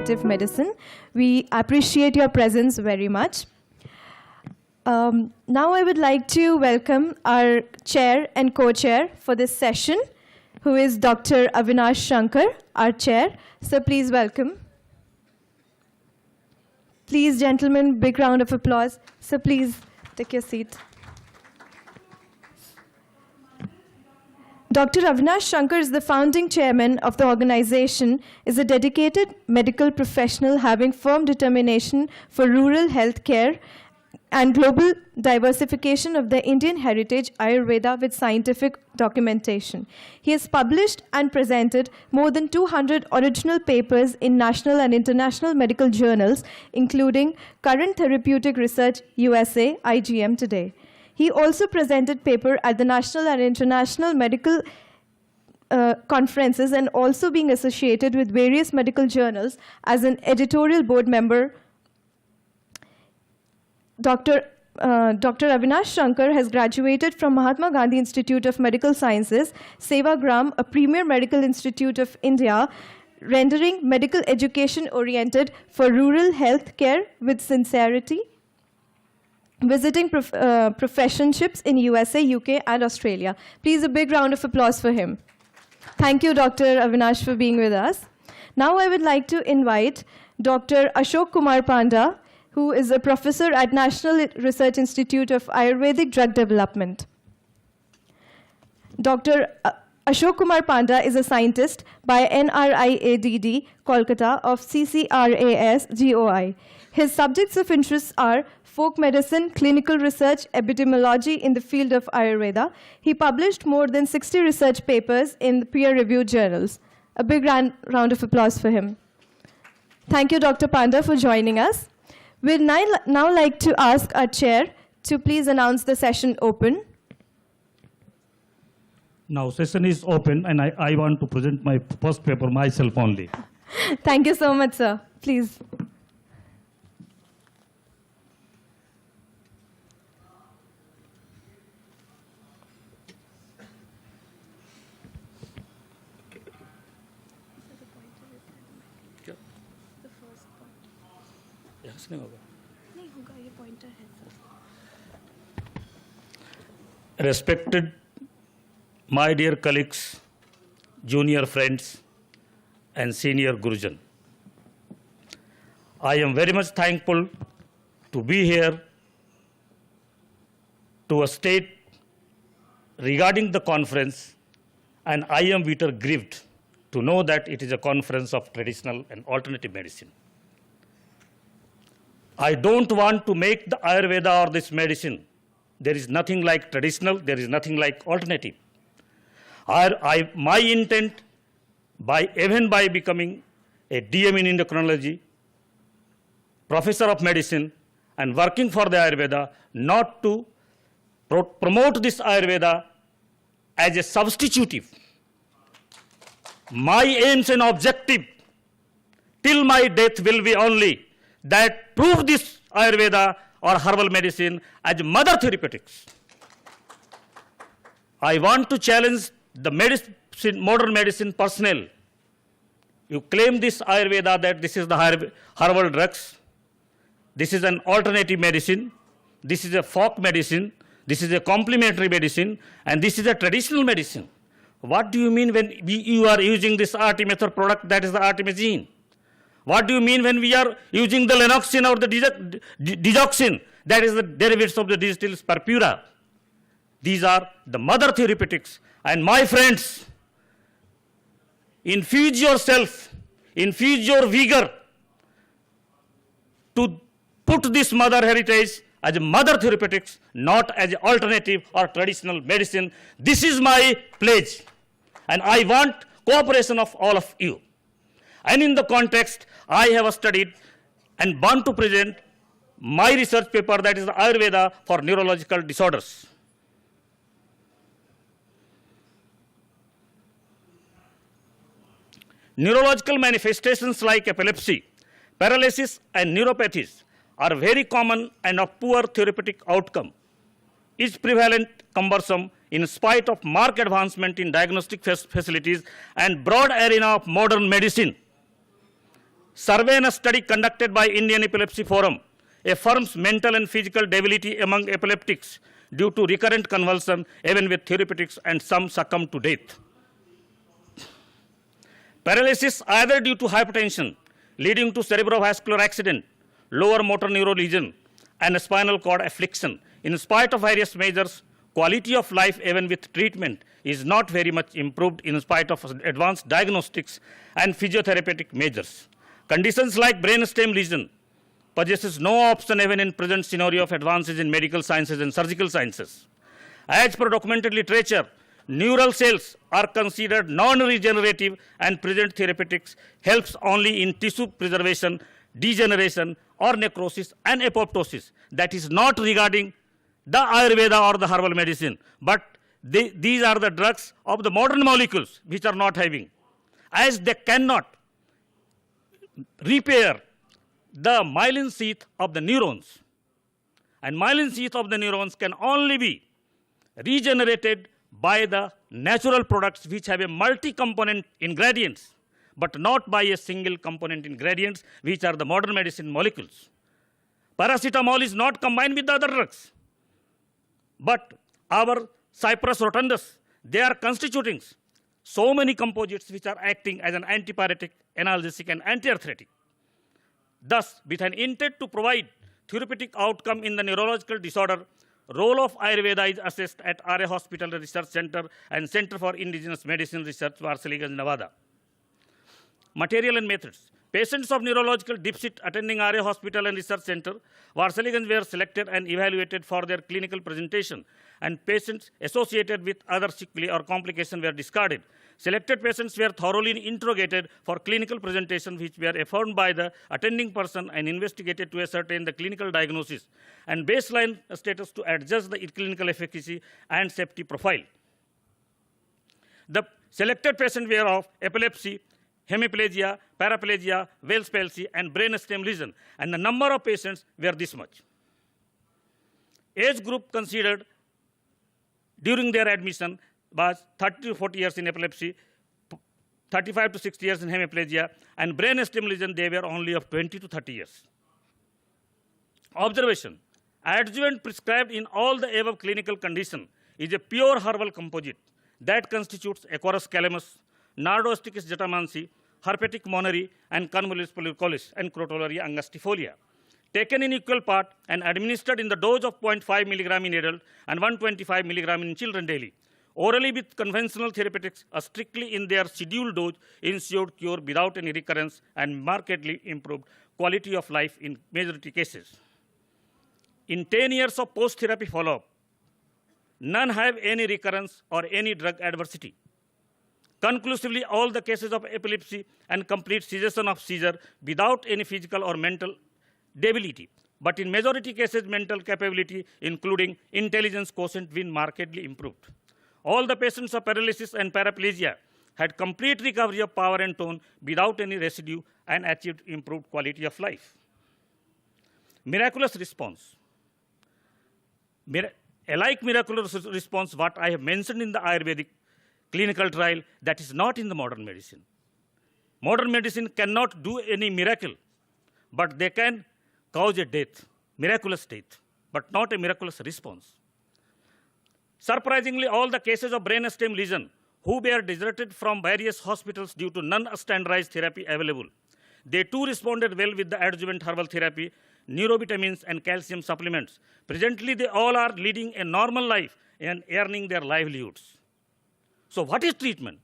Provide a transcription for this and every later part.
Integrative Medicine. We appreciate your presence very much. Now I would like to welcome our chair and co-chair for this session, who is Dr. Avinash Shankar, our chair. So please welcome. Please, gentlemen, big round of applause. So please take your seat. Dr. Avinash Shankar is the founding chairman of the organization, is a dedicated medical professional having firm determination for rural health care and global diversification of the Indian heritage Ayurveda with scientific documentation. He has published and presented more than 200 original papers in national and international medical journals, including Current Therapeutic Research USA, IGM today. He also presented paper at the national and international medical conferences and also being associated with various medical journals as an editorial board member. Dr. Avinash Shankar has graduated from Mahatma Gandhi Institute of Medical Sciences, Sevagram, a premier medical institute of India, rendering medical education oriented for rural health care with sincerity, visiting professionships in USA, UK, and Australia. Please, a big round of applause for him. Thank you, Dr. Avinash, for being with us. Now I would like to invite Dr. Ashok Kumar Panda, who is a professor at National Research Institute of Ayurvedic Drug Development. Dr. Ashok Kumar Panda is a scientist by NRIADD, Kolkata, of CCRAS GOI. His subjects of interest are folk medicine, clinical research, epidemiology in the field of Ayurveda. He published more than 60 research papers in peer-reviewed journals. A big round of applause for him. Thank you, Dr. Panda, for joining us. We'd now like to ask our chair to please announce the session open. Now session is open, and I want to present my first paper myself only. Thank you so much, sir. Please. Respected my dear colleagues, junior friends, and senior Gurujan, I am very much thankful to be here to state regarding the conference, and I am bitter grieved to know that it is a conference of traditional and alternative medicine. I don't want to make the Ayurveda or this medicine. There is nothing like traditional, there is nothing like alternative. My intent, even by becoming a DM in endocrinology, professor of medicine, and working for the Ayurveda, not to promote this Ayurveda as a substitutive. My aims and objective till my death will be only that prove this Ayurveda or herbal medicine as mother therapeutics. I want to challenge the modern medicine personnel. You claim this Ayurveda that this is the herbal drugs, this is an alternative medicine, this is a folk medicine, this is a complementary medicine, and this is a traditional medicine. What do you mean when you are using this artemether product, that is the artemisinin? What do you mean when we are using the lenoxin or the digoxin, that is the derivatives of the distill purpura? These are the mother therapeutics. And my friends, infuse yourself, infuse your vigor to put this mother heritage as a mother therapeutics, not as an alternative or traditional medicine. This is my pledge, and I want cooperation of all of you. And in the context, I have studied and want to present my research paper, that is the Ayurveda for neurological disorders. Neurological manifestations like epilepsy, paralysis, and neuropathies are very common and of poor therapeutic outcome. Is prevalent, cumbersome, in spite of marked advancement in diagnostic facilities and broad arena of modern medicine. survey and a study conducted by Indian Epilepsy Forum affirms mental and physical debility among epileptics due to recurrent convulsion, even with therapeutics, and some succumb to death. Paralysis either due to hypertension, leading to cerebrovascular accident, lower motor neuron lesion, and spinal cord affliction. In spite of various measures, quality of life, even with treatment, is not very much improved in spite of advanced diagnostics and physiotherapeutic measures. Conditions like brainstem lesion possesses no option even in present scenario of advances in medical sciences and surgical sciences. As per documented literature, neural cells are considered non-regenerative, and present therapeutics helps only in tissue preservation, degeneration, or necrosis and apoptosis. That is not regarding the Ayurveda or the herbal medicine, but these are the drugs of the modern molecules which are not having, as they cannot repair the myelin sheath of the neurons. And myelin sheath of the neurons can only be regenerated by the natural products which have a multi-component ingredients, but not by a single component ingredients, which are the modern medicine molecules. Paracetamol is not combined with the other drugs, but our Cyprus rotundus, they are constituting so many composites which are acting as an antipyretic, analgesic, and antiarthritic. Thus, with an intent to provide therapeutic outcome in the neurological disorder, role of Ayurveda is assessed at RA Hospital Research Center and Center for Indigenous Medicine Research, Varsaligans, Nevada. Material and methods. Patients of neurological deficit attending RA Hospital and Research Center, Varsaligans were selected and evaluated for their clinical presentation, and patients associated with other sequelae or complications were discarded. Selected patients were thoroughly interrogated for clinical presentation, which were affirmed by the attending person and investigated to ascertain the clinical diagnosis and baseline status to adjust the clinical efficacy and safety profile. The selected patients were of epilepsy, hemiplegia, paraplegia, Wells palsy, and brainstem lesion, and the number of patients were this much. Age group considered during their admission was 30 to 40 years in epilepsy, 35 to 60 years in hemiplegia, and brainstem lesion, they were only of 20 to 30 years. Observation. Adjuvant prescribed in all the above clinical condition is a pure herbal composite that constitutes Acorus calamus, Nardosticus jetamansi, Herpetic moneri, and Convolvulus polycolis, and Crotalaria angustifolia. Taken in equal part and administered in the dose of 0.5 milligram in adult and 125 milligram in children daily. Orally with conventional therapeutics, strictly in their scheduled dose, ensured cure without any recurrence and markedly improved quality of life in majority cases. In 10 years of post-therapy follow-up, none have any recurrence or any drug adversity. Conclusively, all the cases of epilepsy and complete cessation of seizure without any physical or mental debility. But in majority cases, mental capability, including intelligence quotient, been markedly improved. All the patients of paralysis and paraplegia had complete recovery of power and tone without any residue and achieved improved quality of life. Miraculous response. Like miraculous response, what I have mentioned in the Ayurvedic clinical trial, that is not in the modern medicine. Modern medicine cannot do any miracle, but they can cause a death, miraculous death, but not a miraculous response. Surprisingly, all the cases of brainstem lesion who were deserted from various hospitals due to non-standardized therapy available, they too responded well with the adjuvant herbal therapy, neurovitamins, and calcium supplements. Presently, they all are leading a normal life and earning their livelihoods. So what is treatment?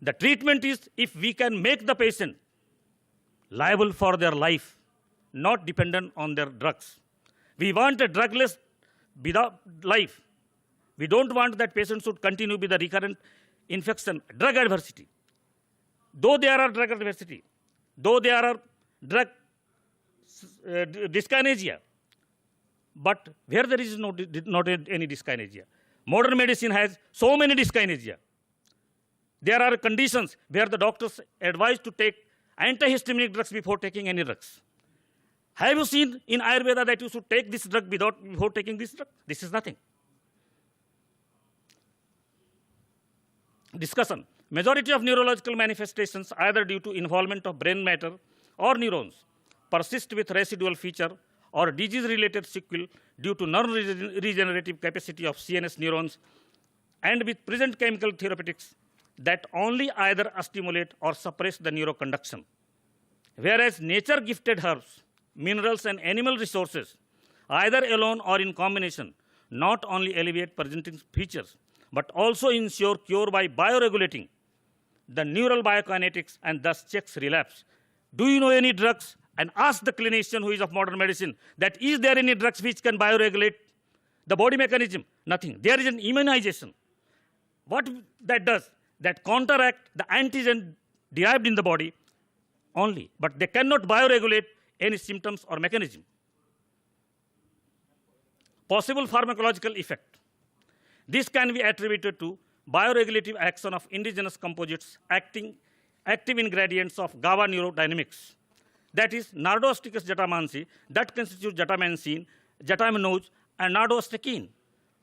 The treatment is if we can make the patient liable for their life, not dependent on their drugs. We want a drugless life. We don't want that patient should continue with the recurrent infection, drug adversity. Though there are drug adversity, though there are drug dyskinesia, but where there is not any dyskinesia. Modern medicine has so many dyskinesia. There are conditions where the doctors advise to take antihistaminic drugs before taking any drugs. Have you seen in Ayurveda that you should take this drug before taking this drug? This is nothing. Discussion. Majority of neurological manifestations either due to involvement of brain matter or neurons persist with residual feature or disease-related sequel due to non-regenerative capacity of CNS neurons, and with present chemical therapeutics that only either stimulate or suppress the neuroconduction. Whereas nature-gifted herbs, minerals, and animal resources, either alone or in combination, not only alleviate presenting features, but also ensure cure by bioregulating the neural biokinetics and thus checks relapse. Do you know any drugs? And ask the clinician who is of modern medicine that is there any drugs which can bioregulate the body mechanism? Nothing. There is an immunization. What that does, that counteract the antigen derived in the body only, but they cannot bioregulate any symptoms or mechanism. Possible pharmacological effect. This can be attributed to bioregulative action of indigenous composites active ingredients of GABA neurodynamics. That is nardosticus jatamansi, that constitutes jatamancin, jataminose, and nardostakin.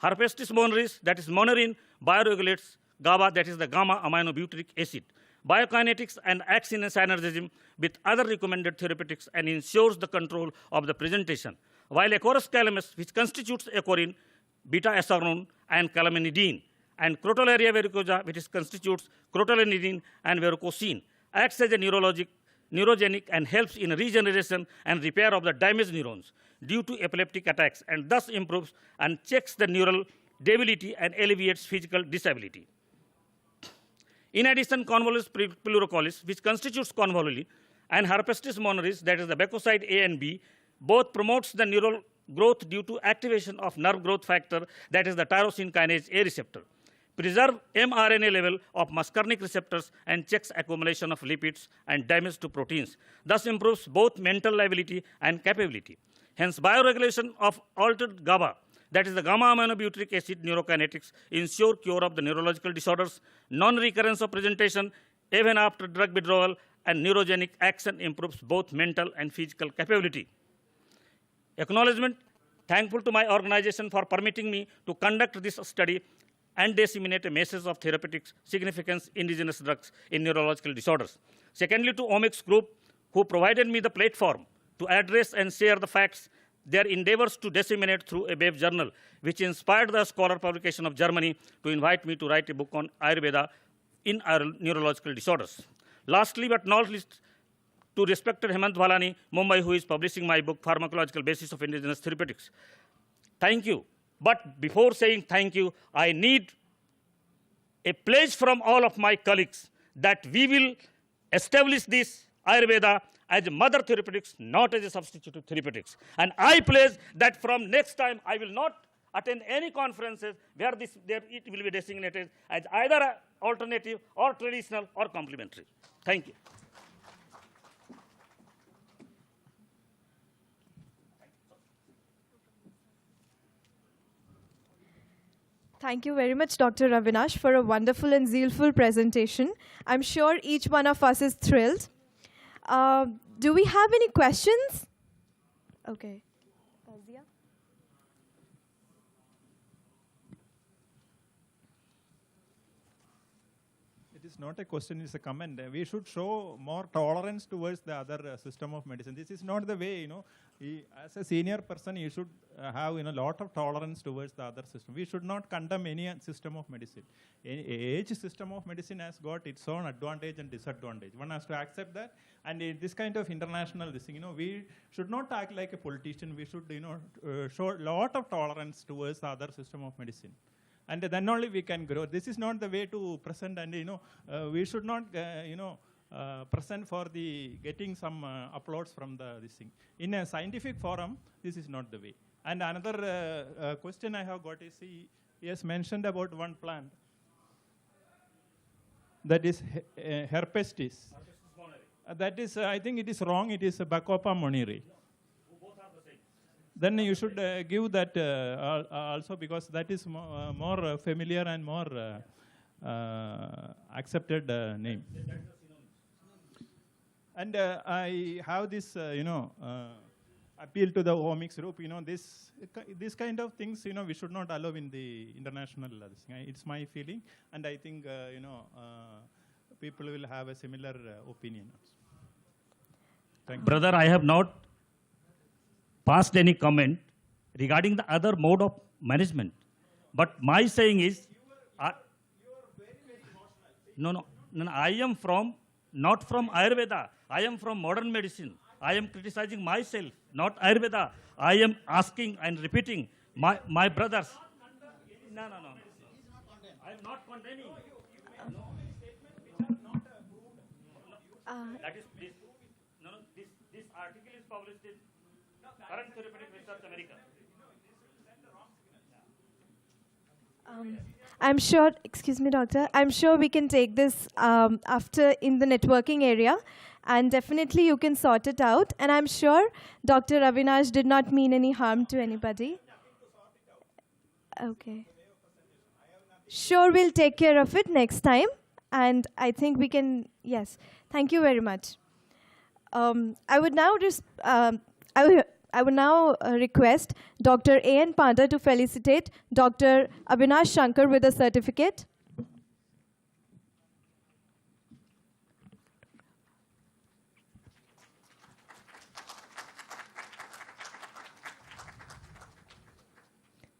Herpestis moneris, that is monerin, bioregulates GABA, that is the gamma aminobutyric acid. Biokinetics and acts in a synergism with other recommended therapeutics and ensures the control of the presentation. While Acorus calamus, which constitutes ecorin, beta-acernon, and calaminidine, and Crotalaria vericosa, which constitutes crotalinidine and verocosine, acts as a neurogenic and helps in regeneration and repair of the damaged neurons due to epileptic attacks, and thus improves and checks the neural debility and alleviates physical disability. In addition, convolvulus pleurocolis, which constitutes convolvuli, and herpestis moneris, that is the becoside A and B, both promotes the neural growth due to activation of nerve growth factor, that is the tyrosine kinase A receptor. Preserve mRNA level of muscarinic receptors and checks accumulation of lipids and damage to proteins. Thus improves both mental liability and capability. Hence, bioregulation of altered GABA, that is the gamma aminobutyric acid neurokinetics, ensure cure of the neurological disorders, non-recurrence of presentation, even after drug withdrawal, and neurogenic action improves both mental and physical capability. Acknowledgement, thankful to my organization for permitting me to conduct this study and disseminate a message of therapeutics significance indigenous drugs in neurological disorders. Secondly, to OMICS Group, who provided me the platform to address and share the facts, their endeavors to disseminate through a web journal, which inspired the scholar publication of Germany to invite me to write a book on Ayurveda in neurological disorders. Lastly, but not least, to respected Hemant Bhalani, Mumbai, who is publishing my book, Pharmacological Basis of Indigenous Therapeutics. Thank you. But before saying thank you, I need a pledge from all of my colleagues that we will establish this Ayurveda as a mother therapeutics, not as a substitute therapeutics. And I pledge that from next time, I will not attend any conferences where it will be designated as either alternative or traditional or complementary. Thank you. Thank you very much, Dr. Avinash, for a wonderful and zealful presentation. I'm sure each one of us is thrilled. Do we have any questions? Okay. Fazia? It is not a question, it's a comment. We should show more tolerance towards the other system of medicine. This is not the way, you know. As a senior person, you should have a lot of tolerance towards the other system. We should not condemn any system of medicine. Each system of medicine has got its own advantage and disadvantage. One has to accept that. And in this kind of international thing, we should not act like a politician. We should, show a lot of tolerance towards the other system of medicine. And then only we can grow. This is not the way to present, and we should not, present for the getting some applause from this thing. In a scientific forum, this is not the way. And another question I have got is, he has mentioned about one plant that is herpestis. That is, I think it is wrong. It is Bacopa moneri. Then you should give that also, because that is more familiar and more accepted name. And I have this, appeal to the OMICS Group. This kind of things, we should not allow in the international. It's my feeling, and I think people will have a similar opinion. Brother, I have not passed any comment regarding the other mode of management. But my saying is, no, I am from, not from Ayurveda. I am from modern medicine. I am criticizing myself, not Ayurveda. I am asking and repeating, my brothers. No. I am not condemning. That is this. No, this article is published in Current Therapeutic Research America. I'm sure, excuse me, doctor, I'm sure we can take this after in the networking area, and definitely you can sort it out. And I'm sure Dr. Avinash did not mean any harm to anybody. Okay. Sure, we'll take care of it next time. And I think we can, yes. Thank you very much. I would now request Dr. A.N. Panda to felicitate Dr. Avinash Shankar with a certificate.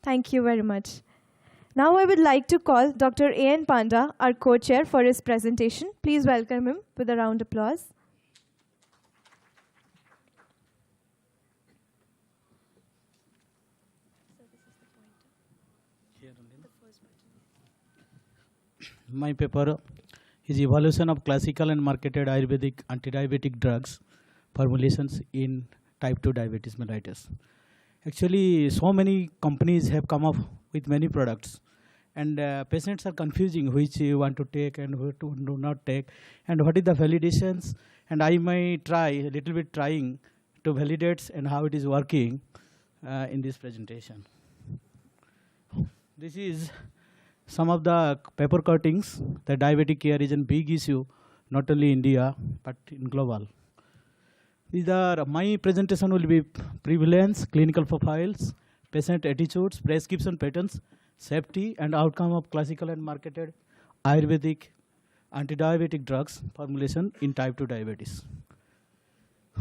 Thank you very much. Now I would like to call Dr. A.N. Panda, our co-chair, for his presentation. Please welcome him with a round of applause. My paper is evaluation of classical and marketed Ayurvedic anti-diabetic drugs formulations in type 2 diabetes mellitus. Actually, so many companies have come up with many products, and patients are confusing which you want to take and who to do not take, and what is the validations. And I may try a little bit trying to validate and how it is working in this presentation. This is some of the paper cuttings. The diabetic care is a big issue, not only in India, but in global. These are, my presentation will be prevalence, clinical profiles, patient attitudes, prescription patterns, safety and outcome of classical and marketed Ayurvedic anti-diabetic drugs formulation in type 2 diabetes.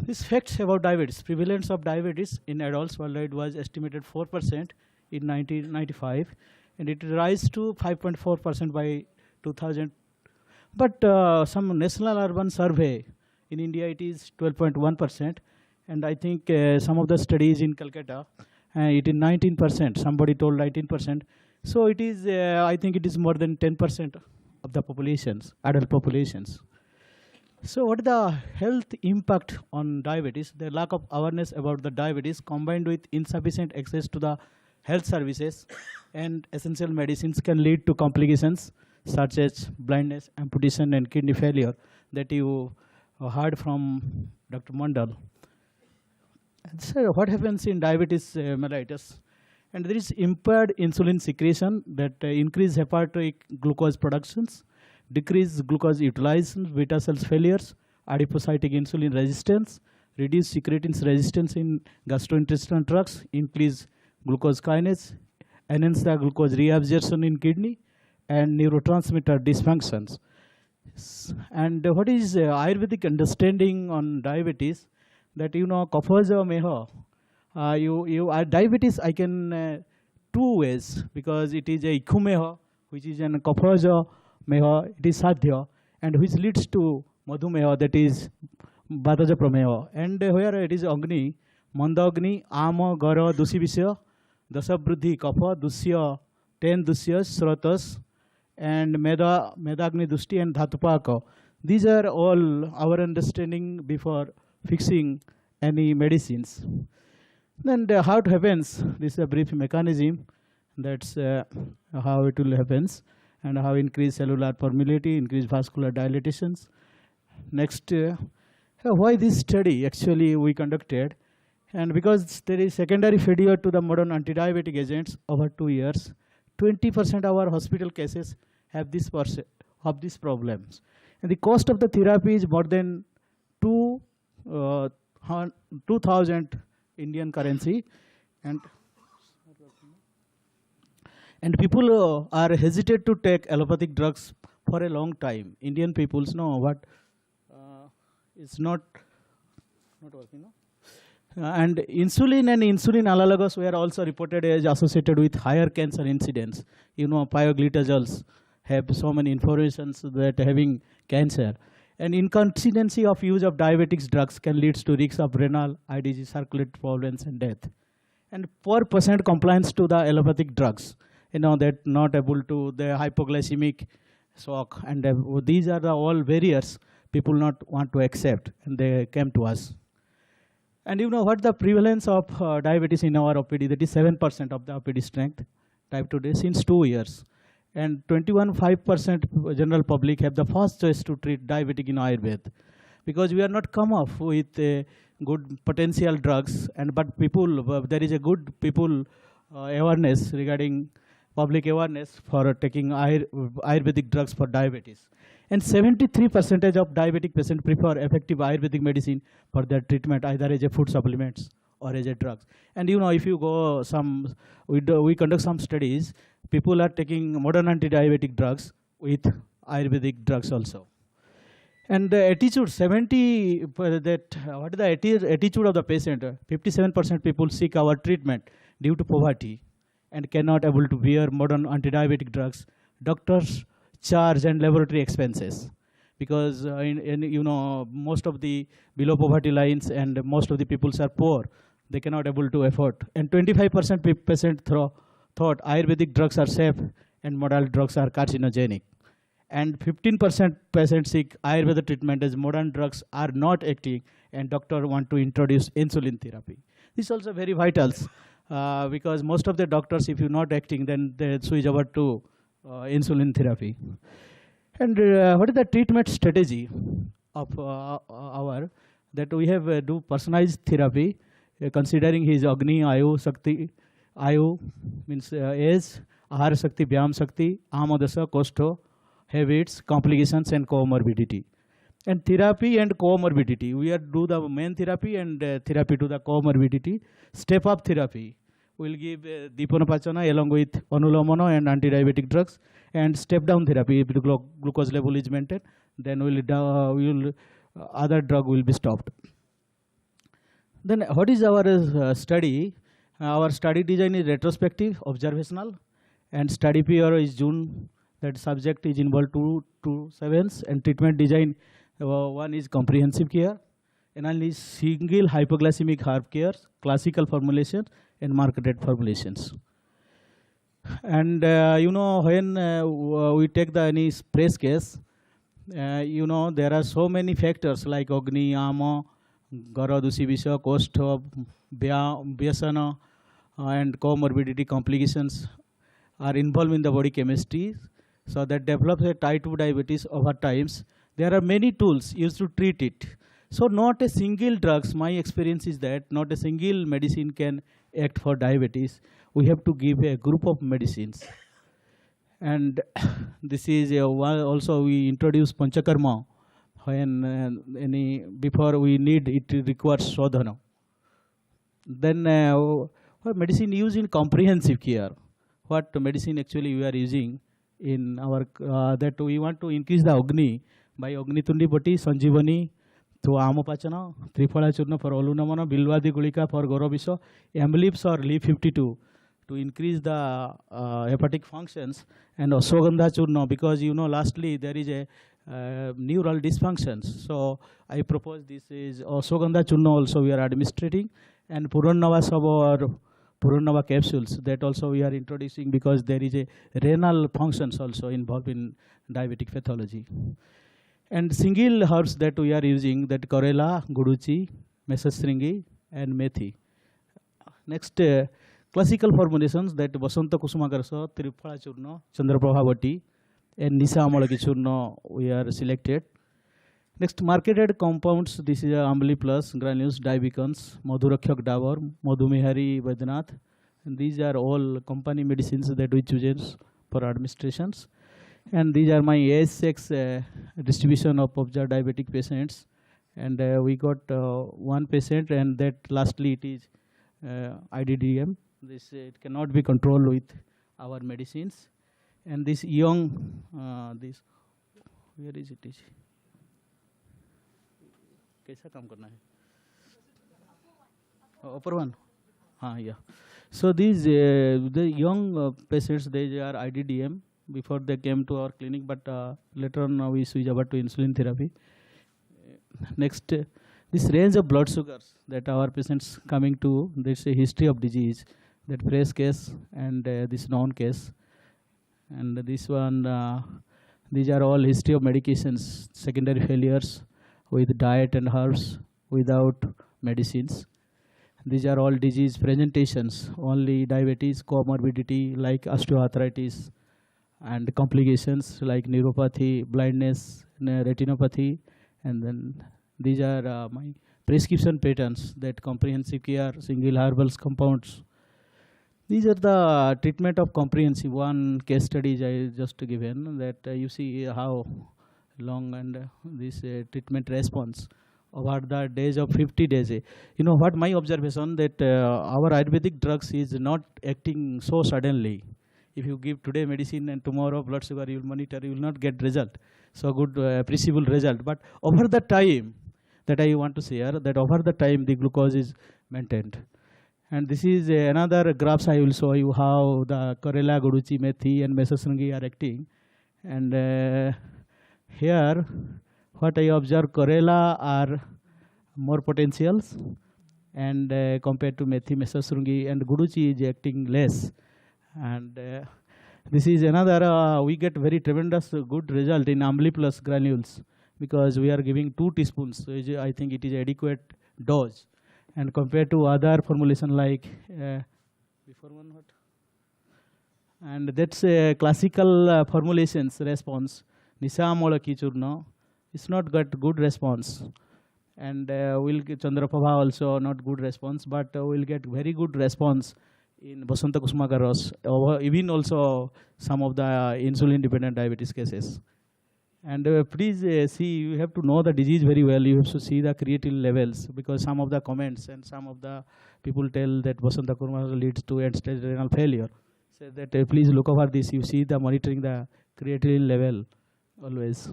These facts about diabetes. Prevalence of diabetes in adults worldwide was estimated 4% in 1995, and it rise to 5.4% by 2000. But some national urban survey in India, it is 12.1%, and I think some of the studies in Calcutta, it is 19%. Somebody told 19%. So it is, I think it is more than 10% of the populations, adult populations. So what is the health impact on diabetes? The lack of awareness about the diabetes combined with insufficient access to the health services and essential medicines can lead to complications such as blindness, amputation, and kidney failure that you heard from Dr. Mandal. And so what happens in diabetes mellitus? And there is impaired insulin secretion that increase hepatic glucose productions, decrease glucose utilization, beta cells failures, adipocytic insulin resistance, reduce secretins resistance in gastrointestinal tracts, increase glucose kinase, enhance the glucose reabsorption in kidney, and neurotransmitter dysfunctions. And what is Ayurvedic understanding on diabetes? That kaphaja meha. Diabetes I can two ways, because it is a ikhumeha, which is an kaphaja meha, it is sadhya, and which leads to madhumeha, that is badaja prameha. And where it is agni, mandagni, ama, gara, dusibisya, dasabruddhi, kapha, dusya, 10 dusyas, sratas, and medagni dusti and dhatupaka. These are all our understanding before fixing any medicines. Then how it happens, this is a brief mechanism. That's how it will happens, and how increase cellular permeability, increase vascular dilatations. Next, why this study actually we conducted? And because there is secondary failure to the modern anti-diabetic agents over 2 years, 20% of our hospital cases have these problems. And the cost of the therapy is more than 2,000 Indian currency. And people are hesitant to take allopathic drugs for a long time. Indian peoples know what is not not working, no? And insulin and insulin analogs were also reported as associated with higher cancer incidence. You know, pioglitazoles have so many informations that having cancer. And inconsistency of use of diabetics drugs can lead to risks of renal, IDG, circulatory problems, and death. And poor patient compliance to the allopathic drugs, you know, that not able to the hypoglycemic shock, and these are the all barriers people not want to accept, and they came to us. And you know what the prevalence of diabetes in our OPD, that is 7% of the OPD strength, type 2 days since 2 years. And 21.5% general public have the first choice to treat diabetic in Ayurveda, because we are not come up with good potential drugs, and but people, there is a good people awareness regarding public awareness for taking Ayurvedic drugs for diabetes. And 73% of diabetic patients prefer effective Ayurvedic medicine for their treatment, either as a food supplements or as a drugs. And you know, if you go we conduct some studies, people are taking modern anti-diabetic drugs with Ayurvedic drugs also. And the attitude, what is the attitude of the patient? 57% people seek our treatment due to poverty and cannot able to bear modern anti-diabetic drugs. Doctors charge and laboratory expenses, because you know, most of the below poverty lines and most of the peoples are poor. They cannot able to afford. And 25% patient thought Ayurvedic drugs are safe and modern drugs are carcinogenic. And 15% patients seek Ayurveda treatment as modern drugs are not acting, and doctor want to introduce insulin therapy. This is also very vital, because most of the doctors, if you're not acting, then they switch over to insulin therapy. And what is the treatment strategy of our, that we have do personalized therapy, considering his Agni, Ayu, Shakti, Ayu means age, Ahara Shakti, Vyam Shakti, Amadasa, Kosto, habits, complications, and comorbidity. And therapy and comorbidity, we are do the main therapy and therapy to the comorbidity. Step up therapy, we'll give Dipanopachana along with Anulomano and anti-diabetic drugs. And step down therapy, if the glucose level is maintained, then other drug will be stopped. Then what is our study? Our study design is retrospective, observational, and study period is June. That subject is involved 2 to 7s, and treatment design, one is comprehensive care, another is single hypoglycemic herb care, classical formulations, and marketed formulations. And you know, when we take any press case, you know, there are so many factors like Agni, Ama, Garadusi Visha, Kosto, Vyasana, and comorbidity complications are involved in the body chemistry. So that develops a type 2 diabetes over times. There are many tools used to treat it. So not a single drugs, my experience is that not a single medicine can act for diabetes. We have to give a group of medicines. And this is also we introduce Panchakarma when before we need it requires Shodhana. Then medicine used in comprehensive care. What medicine actually we are using in our, that we want to increase the Agni by Agni Tundi Bhati, Sanjivani, through Amopachana, Triphala Churna for Olunamana, Bilvadi Gulika for Gorobiso, Amlips or Leaf 52 to increase the hepatic functions, and Osogandha Churna, because you know, lastly there is a neural dysfunctions. So I propose this is Osogandha Churna also we are administrating, and Purannava Sabo or Purannava capsules, that also we are introducing, because there is a renal functions also involved in diabetic pathology. And single herbs that we are using, that Corella, Guduchi, Mesasringi, and Methi. Next, classical formulations that Vasanta Kusumagarasa, Triphala Churno, Chandraprabhavati, and Nisa Amalaki Churno we are selected. Next, marketed compounds, this is Ambli Plus, granules, Dibicons, Madhurakyak Davar, Madhumehari Vaidnath, and these are all company medicines that we choose for administrations. And these are my AS6 distribution of observed diabetic patients. And we got one patient, and that lastly it is IDDM. This it cannot be controlled with our medicines. And this young, this, where is it? कैसा काम करना है? Upper one. Yeah. So these the young patients, they are IDDM before they came to our clinic, but later on we switch over to insulin therapy. Next, this range of blood sugars that our patients coming to, there's a history of disease, that fresh case and this known case. And this one, these are all history of medications, secondary failures with diet and herbs, without medicines. These are all disease presentations, only diabetes, comorbidity like osteoarthritis, and complications like neuropathy, blindness, retinopathy. And then these are my prescription patterns, that comprehensive care, single herbal compounds. These are the treatment of comprehensive. One case study I just given, that you see how long and this treatment response over the days of 50 days. You know what my observation, that our Ayurvedic drugs is not acting so suddenly. If you give today medicine and tomorrow blood sugar you will monitor, you will not get result, so good appreciable result. But over the time, that I want to share, that over the time the glucose is maintained. And this is another graphs I will show you how the Karela, Guduchi, Methi and Mesosrangi are acting. And here what I observe, Karela are more potentials, and compared to Methi, Mesosrangi, and Guduchi is acting less. And this is another, we get very tremendous good result in Amli plus granules, because we are giving 2 teaspoons. So I think it is adequate dose. And compared to other formulation like, before one what? And that's a classical formulations response. Nisamola Kichurno, it's not got good response. And we'll get Chandraprabha also not good response, but we'll get very good response in Basanta Kusmakaros, even also some of the insulin-dependent diabetes cases. And please see, you have to know the disease very well. You have to see the creatinine levels, because some of the comments and some of the people tell that Basanta Kusmakaros leads to end-stage renal failure. So that please look over this. You see the monitoring the creatinine level always.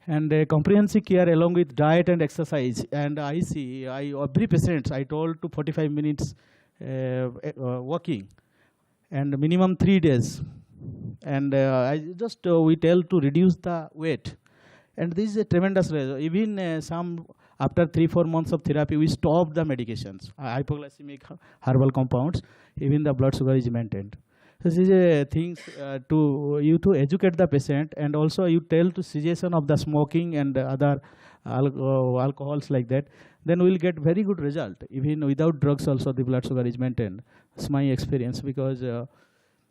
And comprehensive care along with diet and exercise. And I see, every patient I told to 45 minutes walking, and minimum 3 days. And I just we tell to reduce the weight, and this is a tremendous result. Even some after 3-4 months of therapy, we stop the medications, hypoglycemic herbal compounds. Even the blood sugar is maintained. This is a things to educate the patient, and also you tell to cessation of the smoking and other alcohols like that. Then we will get very good result. Even without drugs, also the blood sugar is maintained. It's my experience, because.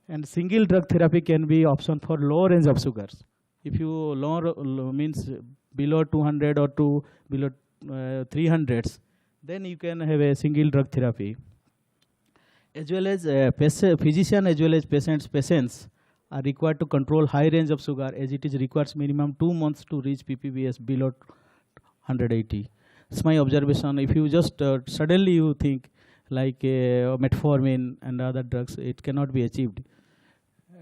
And single drug therapy can be option for low range of sugars. If you low means below 200 or below 300s, then you can have a single drug therapy. As well as physician as well as patients are required to control high range of sugar, as it is requires minimum 2 months to reach ppbs below 180. It's my observation. If you just suddenly you think like metformin and other drugs, it cannot be achieved.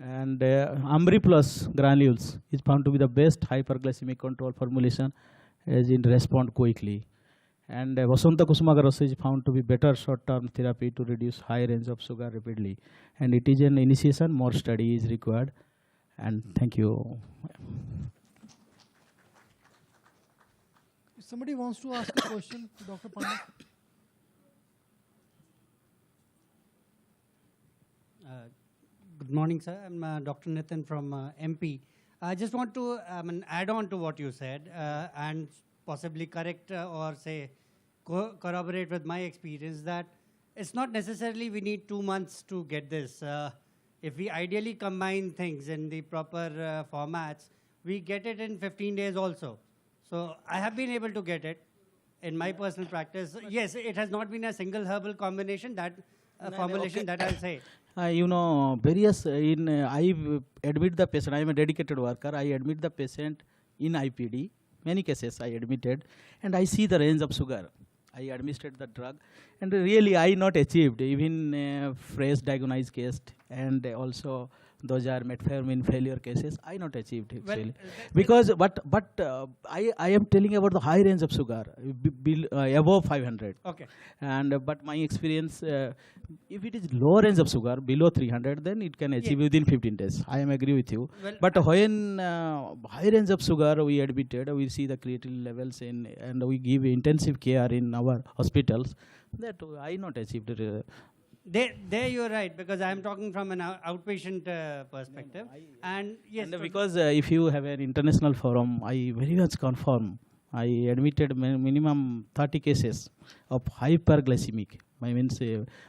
And Ambri plus granules is found to be the best hyperglycemic control formulation, as it respond quickly. And Vasanta Kusmakaros is found to be better short-term therapy to reduce high range of sugar rapidly. And it is an initiation, more study is required. And thank you. If somebody wants to ask a question to Dr. Pandit. Good morning, sir. I'm Dr. Nitin from MP. I just want to add on to what you said and possibly correct or say corroborate with my experience that it's not necessarily we need 2 months to get this. If we ideally combine things in the proper formats, we get it in 15 days also. So I have been able to get it in my personal practice. Yes, it has not been a single herbal combination that formulation that I'll say. You know, various I admit the patient. I am a dedicated worker. I admit the patient in IPD. Many cases I admitted, and I see the range of sugar. I administered the drug, and really I not achieved even fresh diagnosed case, and also those are metformin failure cases. I not achieved Well, actually. Because, I am telling about the high range of sugar, above 500. Okay. And but my experience, if it is low range of sugar, below 300, then it can achieve within 15 days. I am agree with you. Well, But when high range of sugar we admitted, we see the creatinine levels in, and we give intensive care in our hospitals, that I not achieved it. There you're right, because I'm talking from an outpatient perspective. And yes, And because if you have an international forum, I very much confirm. I admitted minimum 30 cases of hyperglycemic. I mean,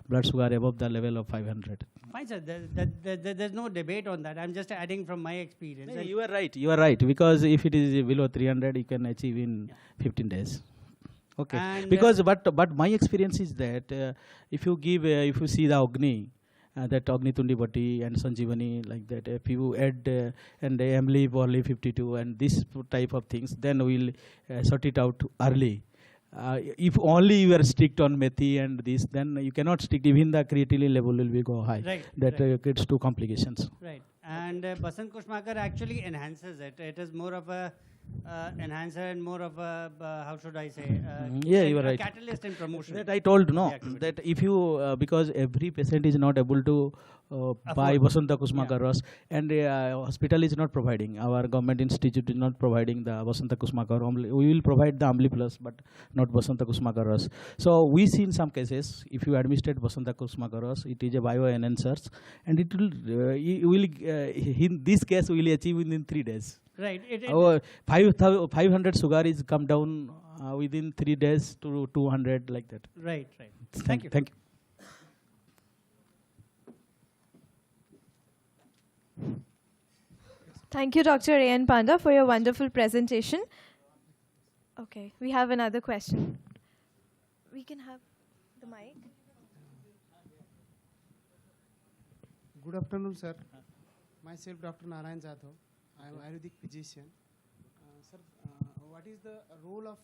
blood sugar above the level of 500. fine, sir. There's no debate on that. I'm just adding from my experience. No, And you are right. You are right. Because if it is below 300, you can achieve in 15 days. Okay. And, Because but my experience is that if you give if you see the Agni, that Agni Tundibati and Sanjeevani, like that, if you add and Amlib or 52 and this type of things, then we'll sort it out early. If only you are strict on methi and this, then you cannot stick. Even the creatinine level will be go high. Right, That right. gets to complications. right. And Basant Kushmakar actually enhances it. It is more of a enhancer and more of a, how should I say, Yeah, you are a right. catalyst in promotion. That I told, no, The activity. that if you, because every patient is not able to buy Vasanta Kusmakar Ras, and hospital is not providing, our government institute is not providing the Vasanta Kusmakar. We will provide the Amli Plus, but not Vasanta Kusmakar Ras. So we see in some cases, if you administer Vasanta Kusmakar Ras, it is a bioenhancers, and it will, in this case, we will achieve within 3 days. Right. Our 500 sugar is come down within 3 days to 200, like that. Right. Thank you. Thank you. Thank you, Dr. A.N. Panda, for your wonderful presentation. Okay, we have another question. We can have the mic. Good afternoon, sir. Myself, Dr. Narayan Jadhav. I am Ayurvedic physician. Sir, what is the role of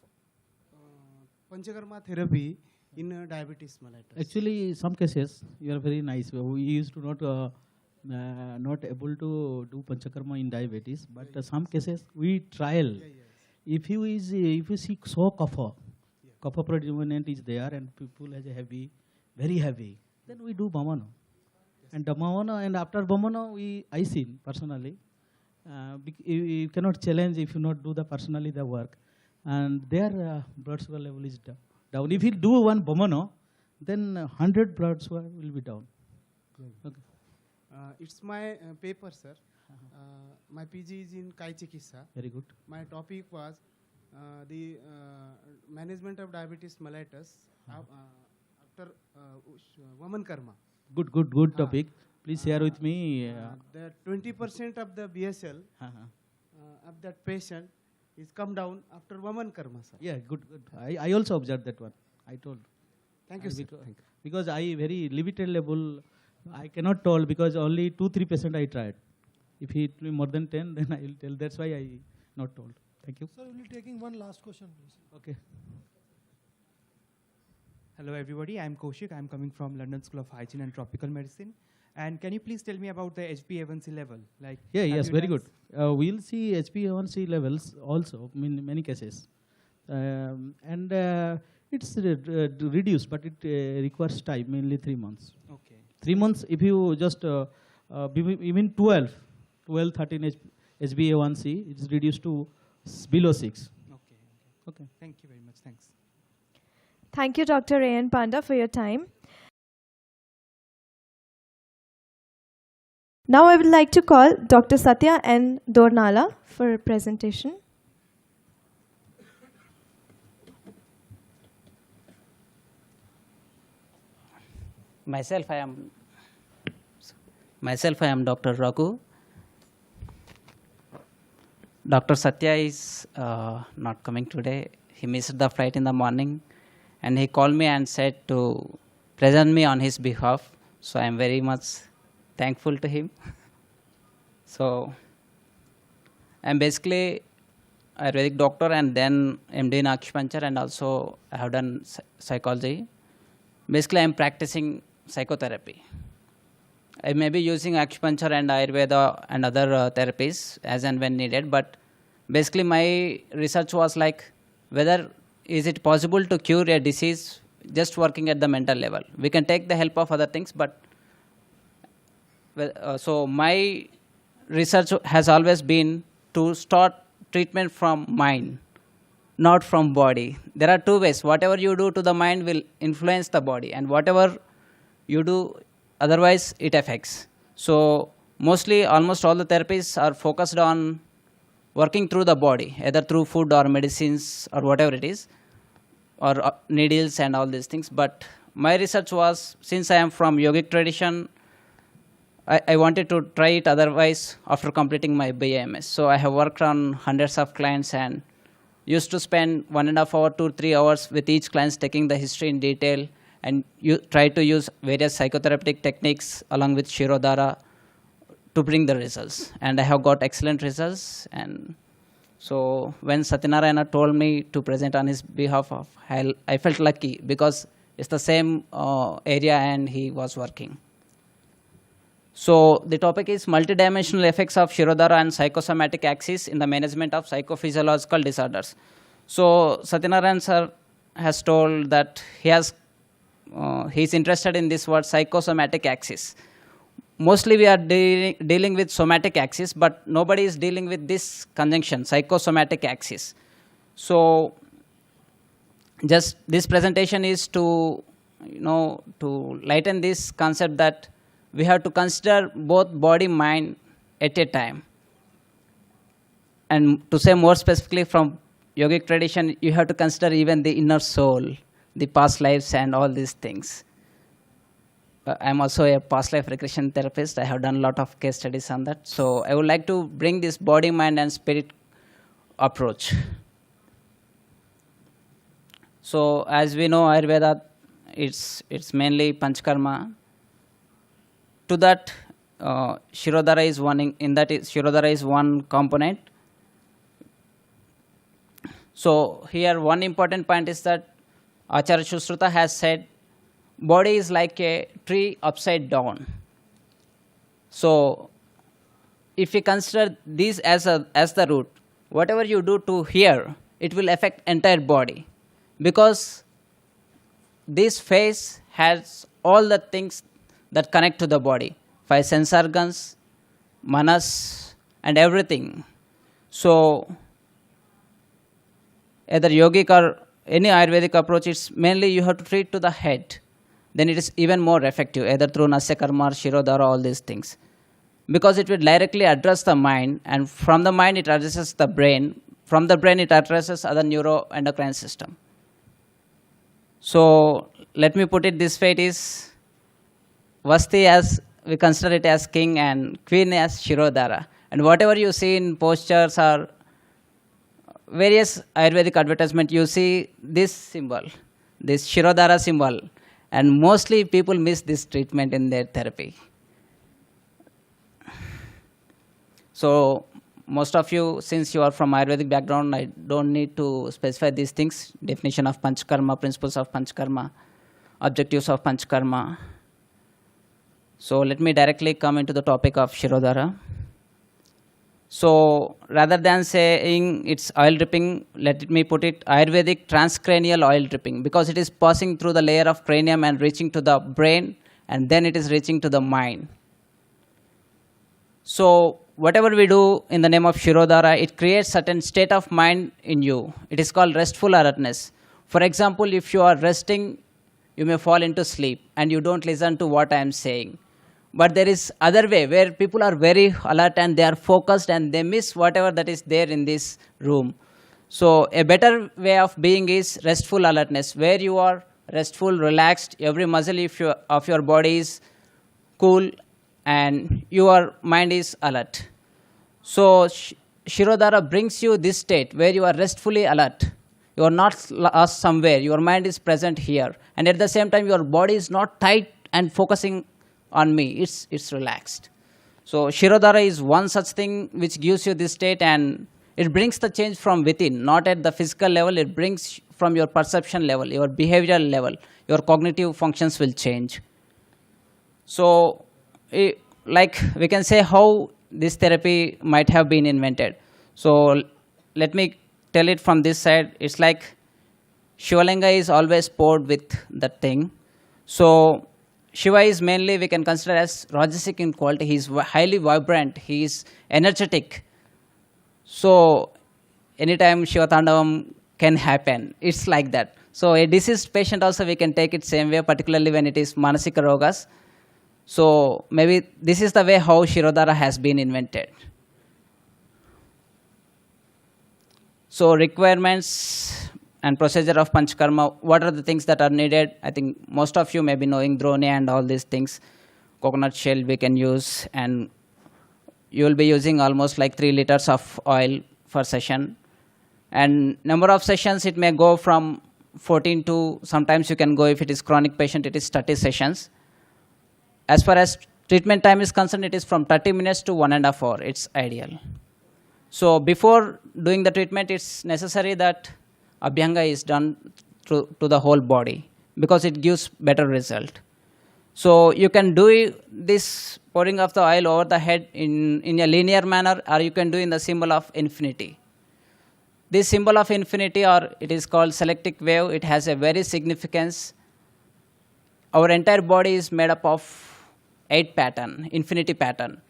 Panchakarma therapy in diabetes mellitus? Actually, some cases, you are very nice. We used to not able to do Panchakarma in diabetes, but some cases we trial. If you see so kapha predominant is there and people has a heavy, very heavy, then we do Bhamana. And Bhamana, and after Bhamana, I seen personally, you cannot challenge if you not do the personally the work, and their blood sugar level is down. If you do one Bhamana, then 100 blood sugar will be down. Okay. It's my paper, sir. My PG is in Kai Chikitsa. Very good. My topic was the management of diabetes mellitus after woman karma. Good topic. Please share with me. The 20% of the BSL of that patient is come down after woman karma, sir. Yeah, good. I also observed that one. I told. Thank you, sir. Because I very limited level, I cannot tell because only 2-3% I tried. If it will be more than 10, then I will tell. That's why I not told. Thank you. Sir, we'll be taking one last question, please. Okay. Hello everybody, I'm Kaushik. I'm coming from London School of Hygiene and Tropical Medicine. And can you please tell me about the HbA1c level? Like, Yeah, have yes, you very done good. We'll see HbA1c levels also in many cases. It's reduced, but it requires time, mainly 3 months. Okay. 3 months, if you just, even 12, 13 HbA1c, it's reduced to below 6. Okay. Thank you very much. Thanks. Thank you, Dr. A.N. Panda, for your time. Now I would like to call Dr. Satya N. Dornala for a presentation. Myself, I am Dr. Raghu. Dr. Satya is not coming today. He missed the flight in the morning, and he called me and said to present me on his behalf. So I am very much thankful to him. So I am basically a Ayurvedic doctor and then MD in acupuncture, and also I have done psychology. Basically, I am practicing psychotherapy. I may be using acupuncture and Ayurveda and other therapies as and when needed, but basically my research was like whether is it possible to cure a disease just working at the mental level. We can take the help of other things, but so my research has always been to start treatment from mind, not from body. There are two ways. Whatever you do to the mind will influence the body, and whatever you do otherwise it affects. So mostly almost all the therapies are focused on working through the body, either through food or medicines or whatever it is, or needles and all these things. But my research was, since I am from yogic tradition, I wanted to try it otherwise after completing my BAMS. So I have worked on hundreds of clients and used to spend 1.5 hours to 3 hours with each client, taking the history in detail, and you try to use various psychotherapeutic techniques along with Shirodhara to bring the results. And I have got excellent results. And so when Satyanarayana told me to present on his behalf, I felt lucky because it's the same area and he was working. So the topic is multidimensional effects of Shirodhara and psychosomatic axis in the management of psychophysiological disorders. So Satyanarayana sir has told that he's interested in this word psychosomatic axis. Mostly we are dealing with somatic axis, but nobody is dealing with this conjunction, psychosomatic axis. So just this presentation is to, to lighten this concept that we have to consider both body, mind at a time. And to say more specifically from yogic tradition, you have to consider even the inner soul, the past lives and all these things. I'm also a past life regression therapist. I have done a lot of case studies on that. So I would like to bring this body, mind and spirit approach. So as we know, Ayurveda, it's mainly Panchakarma. To that, Shirodhara is one, Shirodhara is one component. So here one important point is that Acharya Sushruta has said, body is like a tree upside down. So if we consider this as the root, whatever you do to here, it will affect entire body. Because this face has all the things that connect to the body, 5 sense organs, manas, and everything. So either yogic or any Ayurvedic approach, it's mainly you have to treat to the head. Then it is even more effective, either through Nasya Karma or Shirodhara, all these things. Because it will directly address the mind, and from the mind it addresses the brain. From the brain it addresses other neuroendocrine system. So let me put it this way, it is Vasti as, we consider it as king and queen as Shirodhara. And whatever you see in posters or various Ayurvedic advertisement, you see this symbol, this Shirodhara symbol. And mostly people miss this treatment in their therapy. So most of you, since you are from Ayurvedic background, I don't need to specify these things. Definition of Panchakarma, principles of Panchakarma, objectives of Panchakarma. So let me directly come into the topic of Shirodhara. So rather than saying it's oil dripping, let me put it Ayurvedic transcranial oil dripping, because it is passing through the layer of cranium and reaching to the brain, and then it is reaching to the mind. So whatever we do in the name of Shirodhara, it creates certain state of mind in you. It is called restful alertness. For example, if you are resting, you may fall into sleep and you don't listen to what I am saying. But there is other way where people are very alert and they are focused and they miss whatever that is there in this room. So a better way of being is restful alertness, where you are restful, relaxed, every muscle of your body is cool and your mind is alert. So Shirodhara brings you this state where you are restfully alert. You are not lost somewhere, your mind is present here. And at the same time, your body is not tight and focusing on me, it's relaxed. So Shirodhara is one such thing which gives you this state, and it brings the change from within, not at the physical level, it brings from your perception level, your behavioral level, your cognitive functions will change. So like we can say how this therapy might have been invented. So let me tell it from this side. It's like Shivalinga is always poured with that thing. So Shiva is mainly we can consider as Rajasic in quality. He is highly vibrant. He is energetic. So anytime Shiva Tandavam can happen. It's like that. So a diseased patient also we can take it same way, particularly when it is Manasika Rogas. So maybe this is the way how Shirodhara has been invented. So requirements and procedure of Panchakarma, what are the things that are needed? I think most of you may be knowing Drone and all these things. Coconut shell we can use, and you will be using almost like 3 liters of oil per session. And number of sessions, it may go from 14 to, sometimes you can go, if it is chronic patient, it is 30 sessions. As far as treatment time is concerned, it is from 30 minutes to 1.5 hours. It's ideal. So before doing the treatment, it's necessary that Abhyanga is done to the whole body because it gives better result. So you can do this pouring of the oil over the head in a linear manner, or you can do in the symbol of infinity. This symbol of infinity, or it is called selectic wave, it has a very significance. Our entire body is made up of 8 pattern, infinity pattern.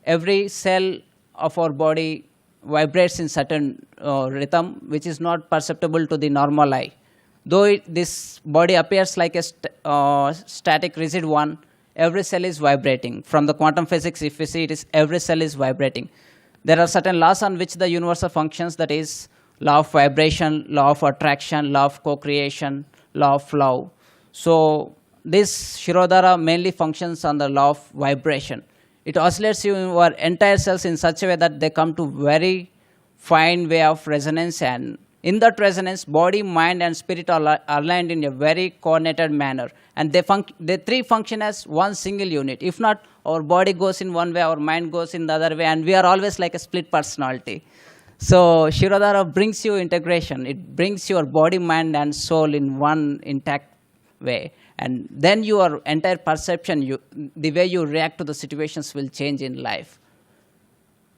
Every cell of our body vibrates in certain rhythm, which is not perceptible to the normal eye. Though this body appears like a static rigid one, every cell is vibrating. From the quantum physics, if we see it is every cell is vibrating. There are certain laws on which the universe functions, that is law of vibration, law of attraction, law of co-creation, law of love. So this Shirodhara mainly functions on the law of vibration. It oscillates your entire cells in such a way that they come to very fine way of resonance, and in that resonance, body, mind, and spirit are aligned in a very coordinated manner. And they three function as one single unit. If not, our body goes in one way, our mind goes in the other way, and we are always like a split personality. So Shirodhara brings you integration. It brings your body, mind, and soul in one intact way. And then your entire perception, the way you react to the situations will change in life.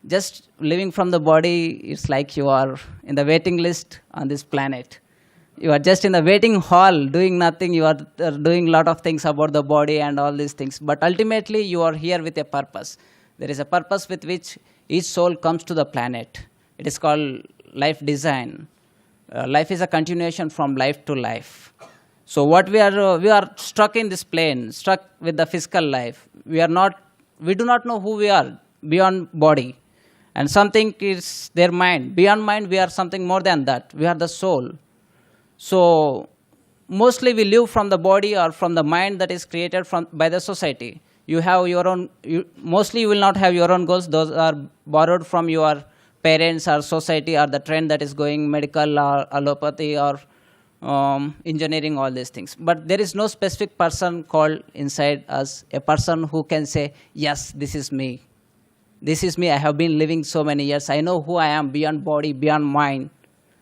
Just living from the body, it's like you are in the waiting list on this planet. You are just in the waiting hall doing nothing. You are doing a lot of things about the body and all these things. But ultimately, you are here with a purpose. There is a purpose with which each soul comes to the planet. It is called life design. Life is a continuation from life to life. So what we are struck in this plane, struck with the physical life. We do not know who we are beyond body. And something is their mind. Beyond mind, we are something more than that. We are the soul. So mostly we live from the body or from the mind that is created by the society. You have your own, mostly you will not have your own goals. Those are borrowed from your parents or society or the trend that is going medical or allopathy or engineering, all these things. But there is no specific person called inside us, a person who can say, yes, this is me. This is me. I have been living so many years. I know who I am beyond body, beyond mind.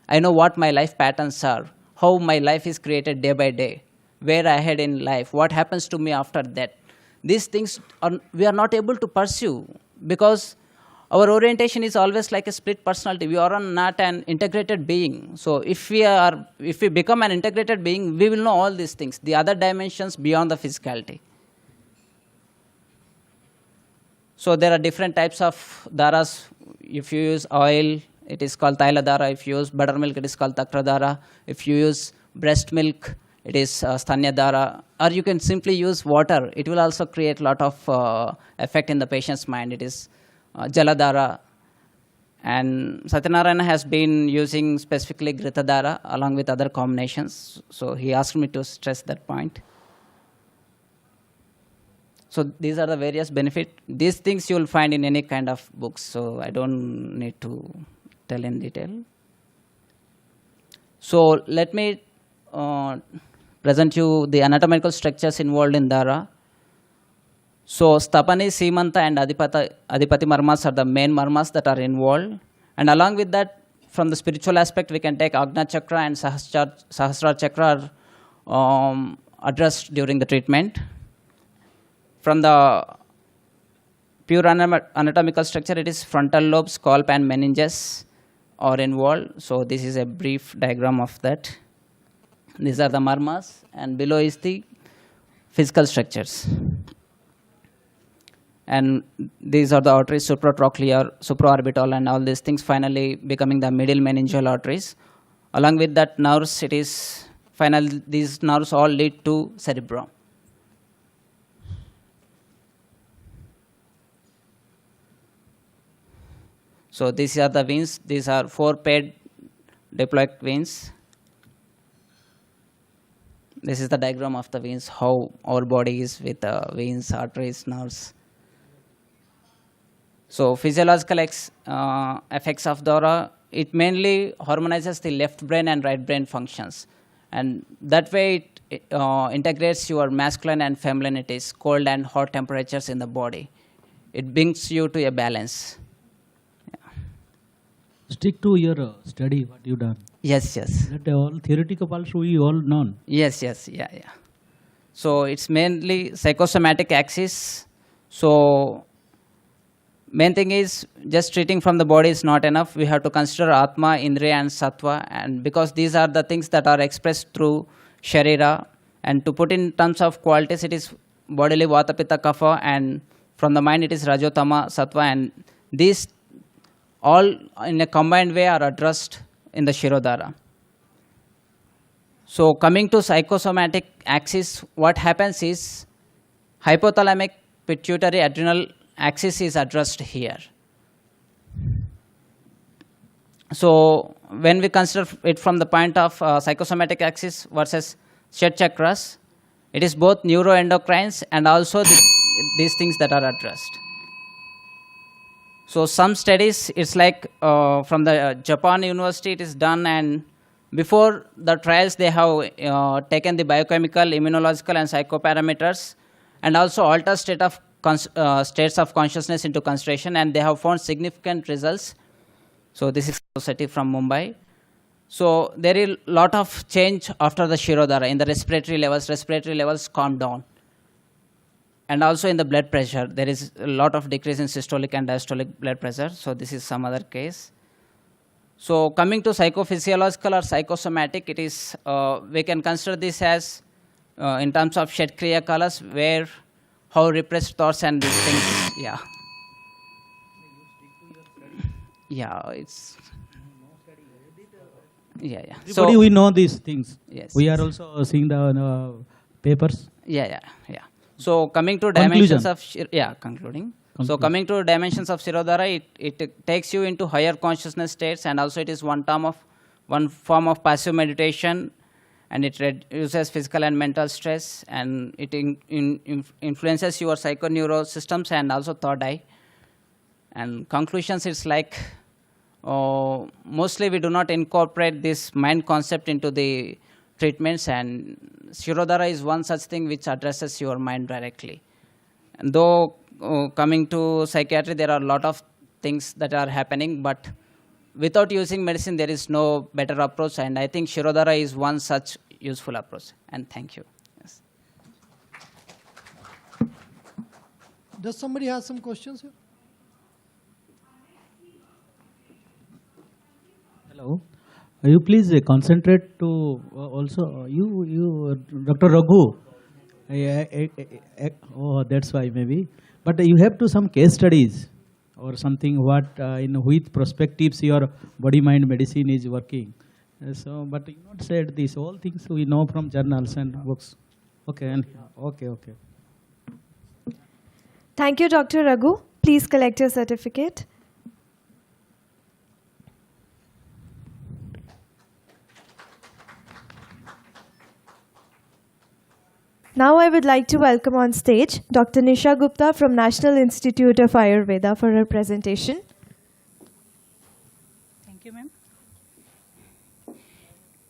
I know what my life patterns are, how my life is created day by day, where I head in life, what happens to me after that. These things we are not able to pursue because our orientation is always like a split personality. We are not an integrated being. So if we become an integrated being, we will know all these things, the other dimensions beyond the physicality. So there are different types of dharas. If you use oil, it is called Taila dhara. If you use buttermilk, it is called Takra dhara. If you use breast milk, it is Stanya dhara. Or you can simply use water. It will also create a lot of effect in the patient's mind. It is Jala dhara. And Satyanarayana has been using specifically Grita dhara along with other combinations. So he asked me to stress that point. So these are the various benefits. These things you will find in any kind of books, so I don't need to tell in detail. So let me present you the anatomical structures involved in dhara. So Stapani, Simanta, and Adipati marmas are the main marmas that are involved. And along with that, from the spiritual aspect, we can take Agna Chakra and Sahasrara Chakra are addressed during the treatment. From the pure anatomical structure, it is frontal lobe, scalp, and meninges are involved. So this is a brief diagram of that. These are the marmas, and below is the physical structures. And these are the arteries, supratrochlear, supraorbital, and all these things finally becoming the middle meningeal arteries. Along with that nerves, it is these nerves all lead to cerebrum. So these are the veins. These are 4 paired diploic veins. This is the diagram of the veins, how our body is with veins, arteries, nerves. So physiological effects of DORA, it mainly harmonizes the left brain and right brain functions. And that way it integrates your masculine and femininities, cold and hot temperatures in the body. It brings you to a balance. Stick to your study, what you done. Yes, yes. That all theoretical also we all known. Yes, yes, yeah, yeah. So it's mainly psychosomatic axis. So main thing is just treating from the body is not enough. We have to consider Atma, Indriya, and Sattva, and because these are the things that are expressed through Sharira, and to put in terms of qualities, it is bodily Vata, Pitta, Kapha, and from the mind it is Rajotama, Sattva, and these all in a combined way are addressed in the Shirodhara. So coming to psychosomatic axis, what happens is hypothalamic, pituitary, adrenal axis is addressed here. So when we consider it from the point of psychosomatic axis versus Shet chakras, it is both neuroendocrines and also these things that are addressed. So some studies, it's like from the Japan university it is done, and before the trials they have taken the biochemical, immunological, and psychoparameters, and also altered states of consciousness into consideration, and they have found significant results. So this is a society from Mumbai. So there is a lot of change after the Shirodhara in the respiratory levels calm down. And also in the blood pressure, there is a lot of decrease in systolic and diastolic blood pressure. So this is some other case. So coming to psychophysiological or psychosomatic, it is, we can consider this as in terms of Shet Kriya Kalas, where how repressed thoughts and these things, yeah. Yeah, it's, yeah, yeah. Everybody we know these things. Yes. We are also seeing the papers. Yeah, yeah, yeah. So coming to dimensions of, concluding. So coming to dimensions of Shirodhara, it takes you into higher consciousness states, and also it is one form of passive meditation, and it reduces physical and mental stress, and it influences your psychoneuro systems and also third eye. And conclusions, it's like mostly we do not incorporate this mind concept into the treatments, and Shirodhara is one such thing which addresses your mind directly. And though coming to psychiatry, there are a lot of things that are happening, but without using medicine, there is no better approach, and I think Shirodhara is one such useful approach. And thank you. Yes. Does somebody have some questions here? Hello. You please concentrate to also you Dr. Raghu. Oh, that's why maybe. But you have to some case studies or something what in which perspectives your body-mind medicine is working. So, but you not said these all things we know from journals and books. Okay, and okay. Thank you, Dr. Raghu. Please collect your certificate. Now I would like to welcome on stage Dr. Nisha Gupta from National Institute of Ayurveda for her presentation. Thank you, ma'am.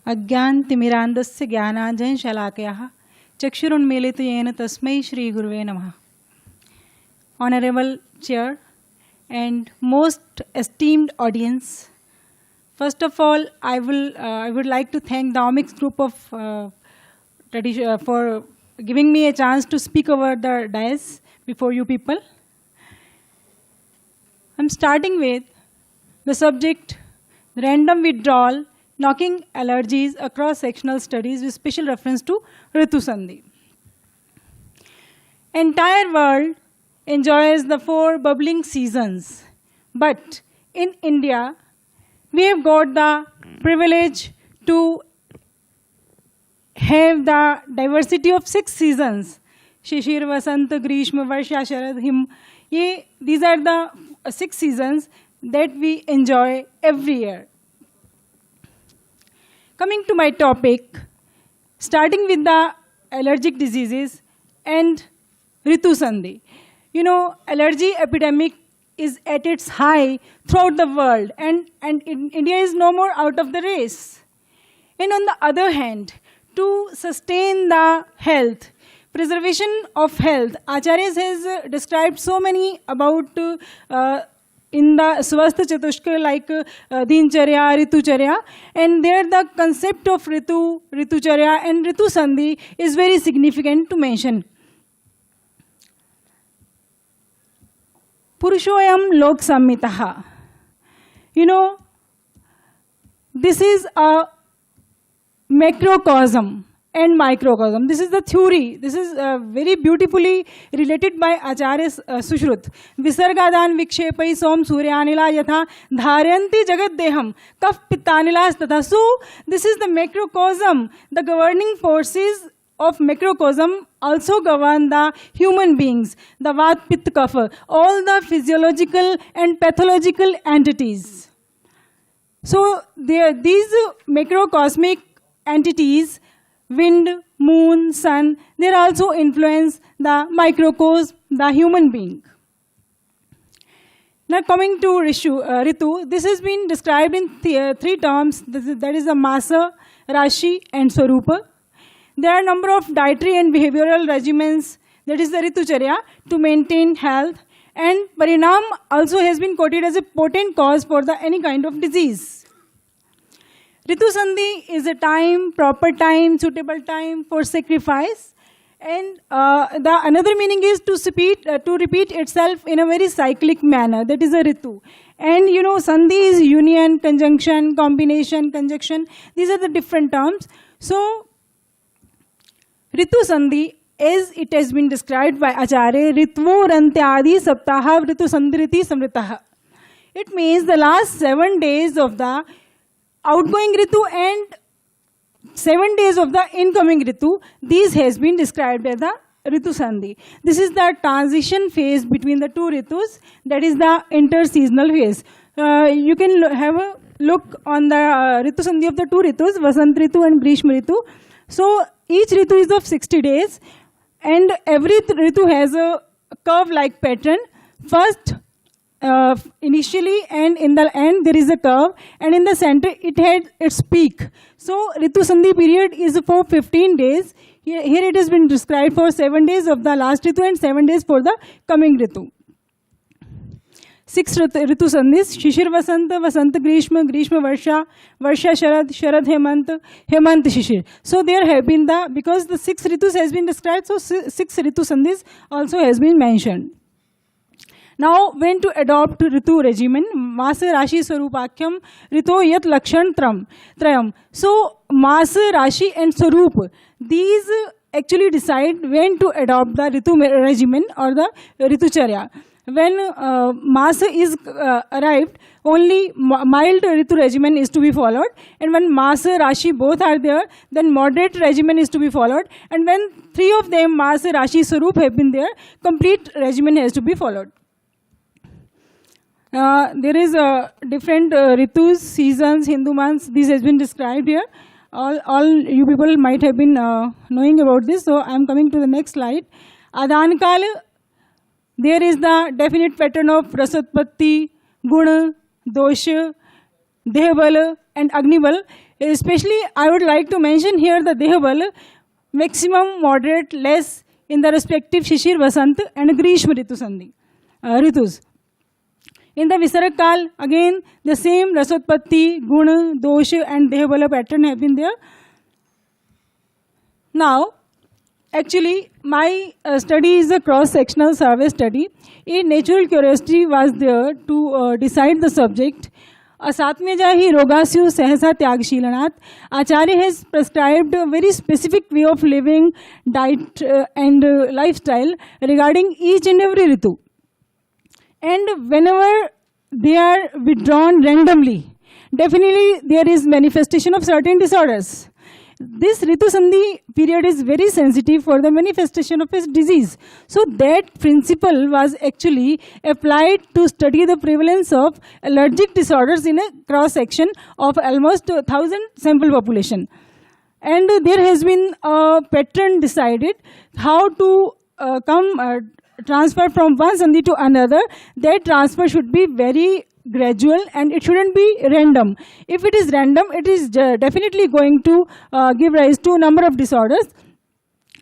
Agyan timirandasya jnanaanjan shalakayaha chakshurunmilitu yena tasmai Shri Guruve Namaha. Honorable Chair and most esteemed audience, first of all, I would like to thank the OMICS Group of for giving me a chance to speak over the dais before you people. I'm starting with the subject, random withdrawal, knocking allergies across sectional studies with special reference to Ritu Sandhi. Entire world enjoys the 4 bubbling seasons, but in India, we have got the privilege to have the diversity of 6 seasons. Shishir, Vasant, Grishma, Varsha, Sharad, Him. These are the 6 seasons that we enjoy every year. Coming to my topic, starting with the allergic diseases and Ritu Sandhi. You know, allergy epidemic is at its high throughout the world, and India is no more out of the race. And on the other hand, to sustain the health, preservation of health, Acharyas has described so many about in the Swasth Chatushka like Dincharya, Ritucharya, and there the concept of Ritu, Ritucharya and Ritu Sandhi is very significant to mention. Purushoyam Lok Samhitaha. You know, this is a macrocosm and microcosm. This is the theory. This is very beautifully related by Acharya Sushrut. Visargadan vikshepai som suryanila yatha dharyanti jagat deham kaf pittanilas tatha. So, this is the macrocosm. The governing forces of macrocosm also govern the human beings, the Vat, Pitta, Kapha, all the physiological and pathological entities. So, these macrocosmic entities, wind, moon, sun, they also influence the microcosm, the human being. Now coming to Ritu, this has been described in 3 terms, that is the Masa, Rashi and Swarupa. There are a number of dietary and behavioral regimens, that is the Ritucharya, to maintain health, and Parinam also has been quoted as a potent cause for any kind of disease. Ritu Sandhi is a time, proper time, suitable time for sacrifice, and the another meaning is to repeat itself in a very cyclic manner, that is a Ritu. And you know, Sandhi is union, conjunction, combination, conjunction, these are the different terms. So, Ritu Sandhi, as it has been described by Acharya, Ritvu Rantyadi Saptaha Ritu Sandhriti Samritaha. It means the last 7 days of the outgoing Ritu and 7 days of the incoming Ritu, these has been described as the Ritu Sandhi. This is the transition phase between the 2 Ritus, that is the interseasonal phase. You can have a look on the Ritu Sandhi of the 2 Ritus, Vasant Ritu and Grishma Ritu. So, each Ritu is of 60 days and every Ritu has a curve-like pattern. First, initially and in the end there is a curve, and in the center it had its peak. So, Ritu Sandhi period is for 15 days. Here it has been described for 7 days of the last Ritu and 7 days for the coming Ritu. 6 Ritu Sandhis, Shishir Vasanta, Vasanta Grishma, Grishma Varsha, Varsha Sharad, Sharad Hemant, Hemant Shishir. So there have been because the 6 Ritus has been described, so 6 Ritu Sandhis also has been mentioned. Now, when to adopt Ritu regimen, Masa Rashi Swarupakyam, Rito Yat Lakshan Trayam. So, Masa, Rashi and Swarup, these actually decide when to adopt the Ritu regimen or the Ritucharya. When Masa is arrived, only mild Ritu regimen is to be followed. And when Masa, Rashi both are there, then moderate regimen is to be followed. And when 3 of them, Masa, Rashi, Swarup have been there, complete regimen has to be followed. There is different Ritus, seasons, Hindu months, this has been described here. All you people might have been knowing about this, so I am coming to the next slide. Adankal, there is the definite pattern of Rasatpatti, Guna, Dosha, Dehabal and Agnibal. Especially, I would like to mention here the Dehabal, maximum, moderate, less in the respective Shishir, Vasant and Grishma Ritu Sandhi, Ritus. In the Visarakal, again, the same Rasatpatti, Guna, Dosha and Dehabala pattern have been there. Now, actually, my study is a cross-sectional survey study. A natural curiosity was there to decide the subject. Asatmeja hi rogasyu sahasa tyagshilanath. Acharya has prescribed a very specific way of living, diet and lifestyle regarding each and every ritu. And whenever they are withdrawn randomly, definitely there is manifestation of certain disorders. This Ritu Sandhi period is very sensitive for the manifestation of his disease. So that principle was actually applied to study the prevalence of allergic disorders in a cross-section of almost 1,000 sample population. And there has been a pattern decided how to transfer from one Sandhi to another. That transfer should be very gradual and it shouldn't be random. If it is random, it is definitely going to give rise to a number of disorders.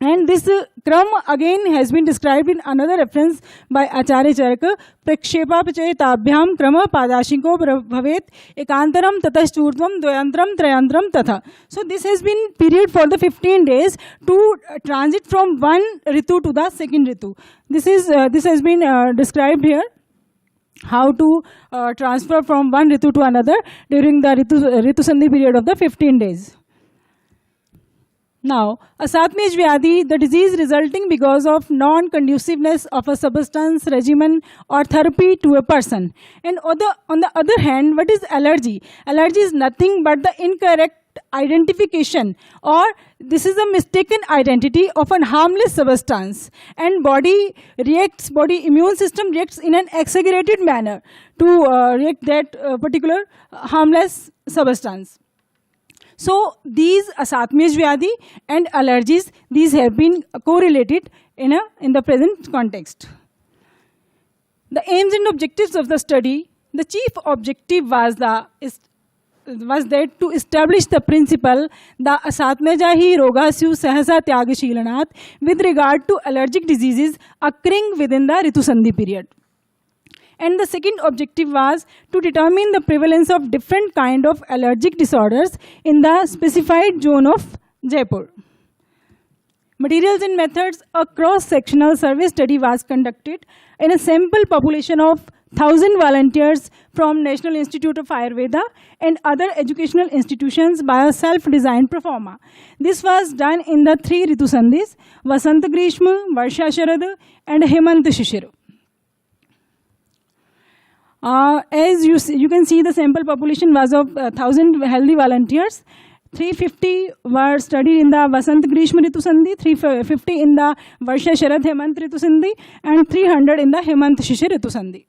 And this kram again has been described in another reference by Acharya Charaka. Prakshepapachayetabhyam krama padashinko bhavet ekantaram tatashchurdvam dvayantram trayantram tatha. So this has been period for the 15 days to transit from one ritu to the second ritu. This has been described here. How to transfer from one ritu to another during the ritu sandhi period of the 15 days. Now, Asatmej Vyadhi, the disease resulting because of non-conduciveness of a substance, regimen or therapy to a person. And on the other hand, what is allergy? Allergy is nothing but the incorrect identification, or this is a mistaken identity of a harmless substance, and body immune system reacts in an exaggerated manner to react that particular harmless substance. So these Asatmej Vyadhi and allergies, these have been correlated in the present context. The aims and objectives of the study, the chief objective was that to establish the principle, the asatmeja hi rogasyu sahasa tyagashilanath, with regard to allergic diseases occurring within the Ritu Sandhi period. And the second objective was to determine the prevalence of different kind of allergic disorders in the specified zone of Jaipur. Materials and methods, a cross-sectional survey study was conducted in a sample population of 1,000 volunteers from National Institute of Ayurveda and other educational institutions by a self-designed proforma. This was done in the 3 Ritu Sandhis, Vasant Grishma, Varsha Sharad and Hemant Shishir. As you can see, the sample population was of 1,000 healthy volunteers. 350 were studied in the Vasant Grishma Ritu Sandhi, 350 in the Varsha Sharad Hemant Ritu Sandhi, and 300 in the Hemant Shishir Ritu Sandhi.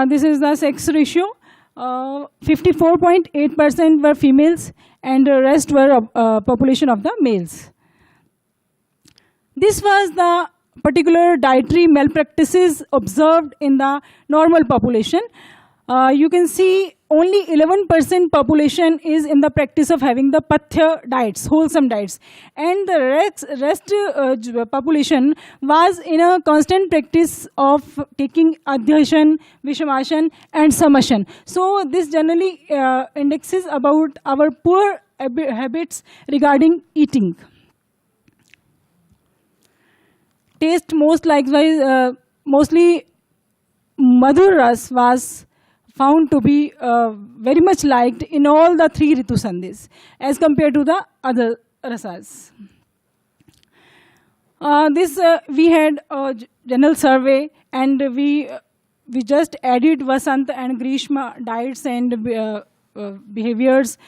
This is the sex ratio. 54.8% were females and the rest were population of the males. This was the particular dietary malpractices observed in the normal population. You can see only 11% population is in the practice of having the pathya diets, wholesome diets. And the rest population was in a constant practice of taking adhyashan, vishamashan and samashan. So this generally indexes about our poor habits regarding eating. Taste mostly Madhur Ras was found to be very much liked in all the 3 Ritu Sandhis as compared to the other rasas. We had a general survey and we just added Vasant and Grishma diets and behaviors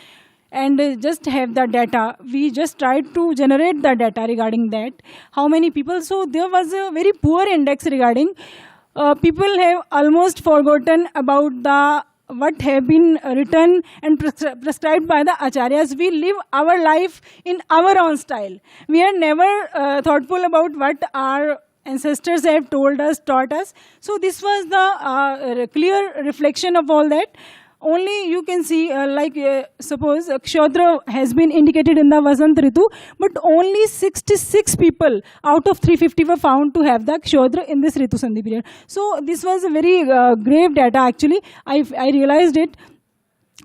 and just have the data. We just tried to generate the data regarding that. How many people? So there was a very poor index regarding. People have almost forgotten about what have been written and prescribed by the acharyas. We live our life in our own style. We are never thoughtful about what our ancestors have told us, taught us. So this was the clear reflection of all that. Only you can see, suppose Kshodra has been indicated in the Vasant Ritu, but only 66 people out of 350 were found to have the Kshodra in this Ritu Sandhi period. So this was a very grave data actually. I realized it.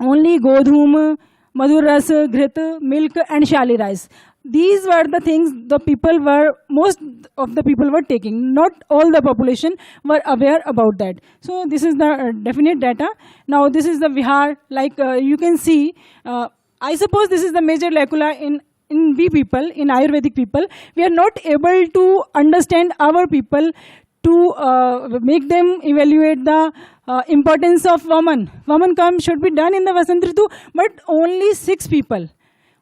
Only Godhum, Madhur Ras, Ghrit, milk and shali rice. these were the things most of the people were taking. Not all the population were aware about that. So this is the definite data. Now this is the Vihar, like you can see, I suppose this is the major lacuna in we people, in Ayurvedic people. We are not able to understand our people to make them evaluate the importance of Vaman. Vaman Kam should be done in the Vasant Ritu, but only 6 people.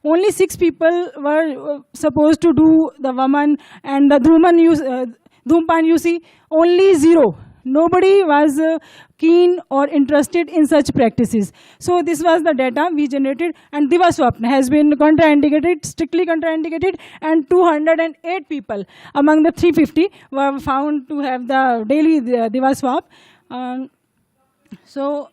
Only 6 people were supposed to do the Vaman, and the Dhumpan you see, only 0. Nobody was keen or interested in such practices. So this was the data we generated, and Diva Swapna has been contraindicated, strictly contraindicated, and 208 people among the 350 were found to have the daily Diva Swap. So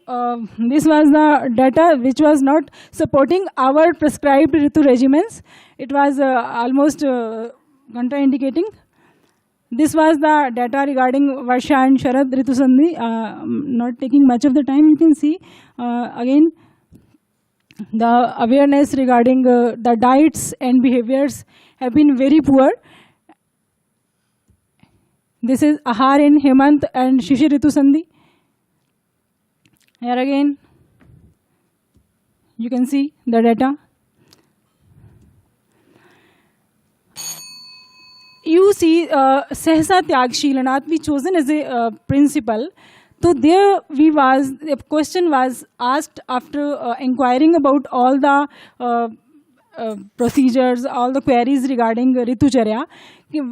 this was the data which was not supporting our prescribed Ritu regimens. It was almost contraindicating. This was the data regarding Varsha and Sharad Ritu Sandhi. Not taking much of the time, you can see again the awareness regarding the diets and behaviors have been very poor. This is Ahar in Hemant and Shishir Ritu Sandhi. Here again, you can see the data. You see, Sahsa Tyag Shilanath, we chosen as a principal. So there the question was asked after inquiring about all the procedures, all the queries regarding Ritucharya,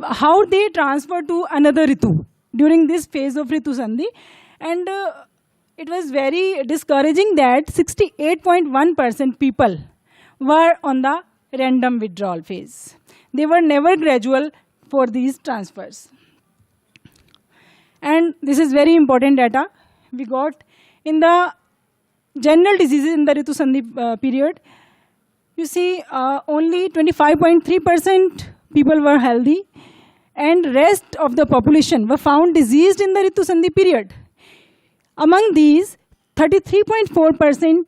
how they transfer to another Ritu during this phase of Ritu Sandhi. And it was very discouraging that 68.1% people were on the random withdrawal phase. They were never gradual for these transfers. And this is very important data we got in the general diseases in the Ritu Sandhi period. You see, only 25.3% people were healthy, and rest of the population were found diseased in the Ritu Sandhi period. Among these, 33.4%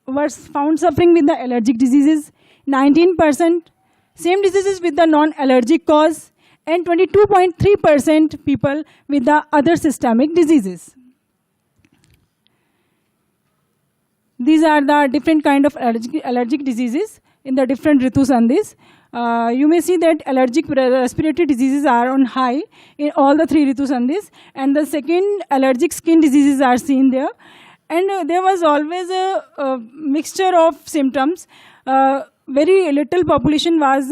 were found suffering with the allergic diseases, 19% same diseases with the non-allergic cause, and 22.3% people with the other systemic diseases. These are the different kind of allergic diseases in the different Ritu Sandhis. You may see that allergic respiratory diseases are on high in all the 3 Ritu Sandhis, and the second allergic skin diseases are seen there. And there was always a mixture of symptoms. Very little population was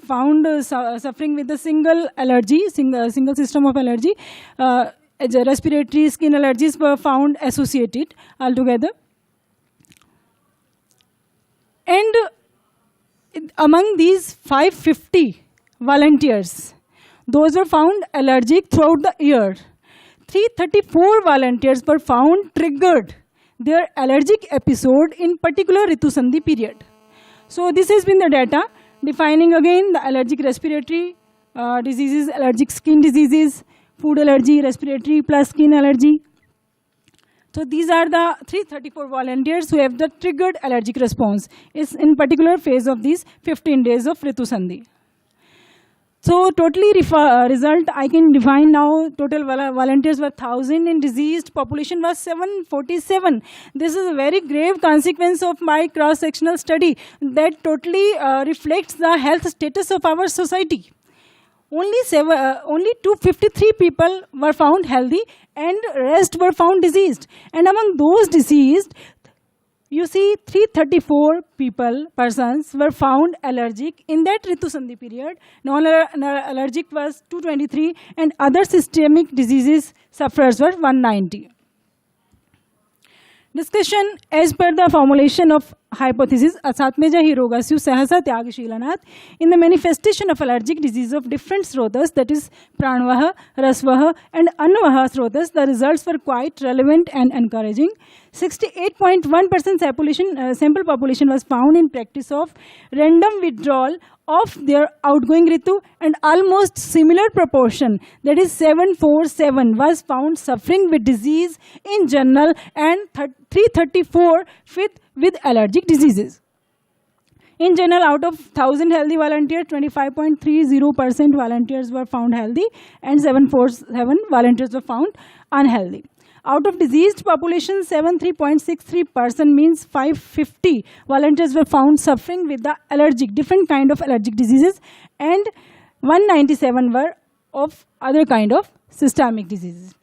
found suffering with a single allergy, single system of allergy. Respiratory skin allergies were found associated altogether. And among these 550 volunteers, those were found allergic throughout the year. 334 volunteers were found triggered their allergic episode in particular Ritu Sandhi period. So this has been the data defining again the allergic respiratory diseases, allergic skin diseases, food allergy, respiratory plus skin allergy. So these are the 334 volunteers who have the triggered allergic response is in particular phase of these 15 days of Ritu Sandhi. So totally result I can define now, total volunteers were 1,000 and diseased population was 747. This is a very grave consequence of my cross-sectional study that totally reflects the health status of our society. Only 253 people were found healthy and rest were found diseased. And among those diseased, you see 334 persons were found allergic in that Ritu Sandhi period. Non-allergic was 223 and other systemic diseases sufferers were 190. Discussion as per the formulation of hypothesis Asatmeja Hirogasyu Sahasa Tyagashilanath in the manifestation of allergic disease of different srotas, that is Pranvaha, Rasvaha and Annavaha srotas, the results were quite relevant and encouraging. 68.1% sample population was found in practice of random withdrawal of their outgoing Ritu, and almost similar proportion, that is 747, was found suffering with disease in general and 334 with allergic diseases. In general, out of 1,000 healthy volunteers, 25.30% volunteers were found healthy and 747 volunteers were found unhealthy. Out of diseased population, 73.63% means 550 volunteers were found suffering with the different kind of allergic diseases, and 197 were of other kind of systemic diseases.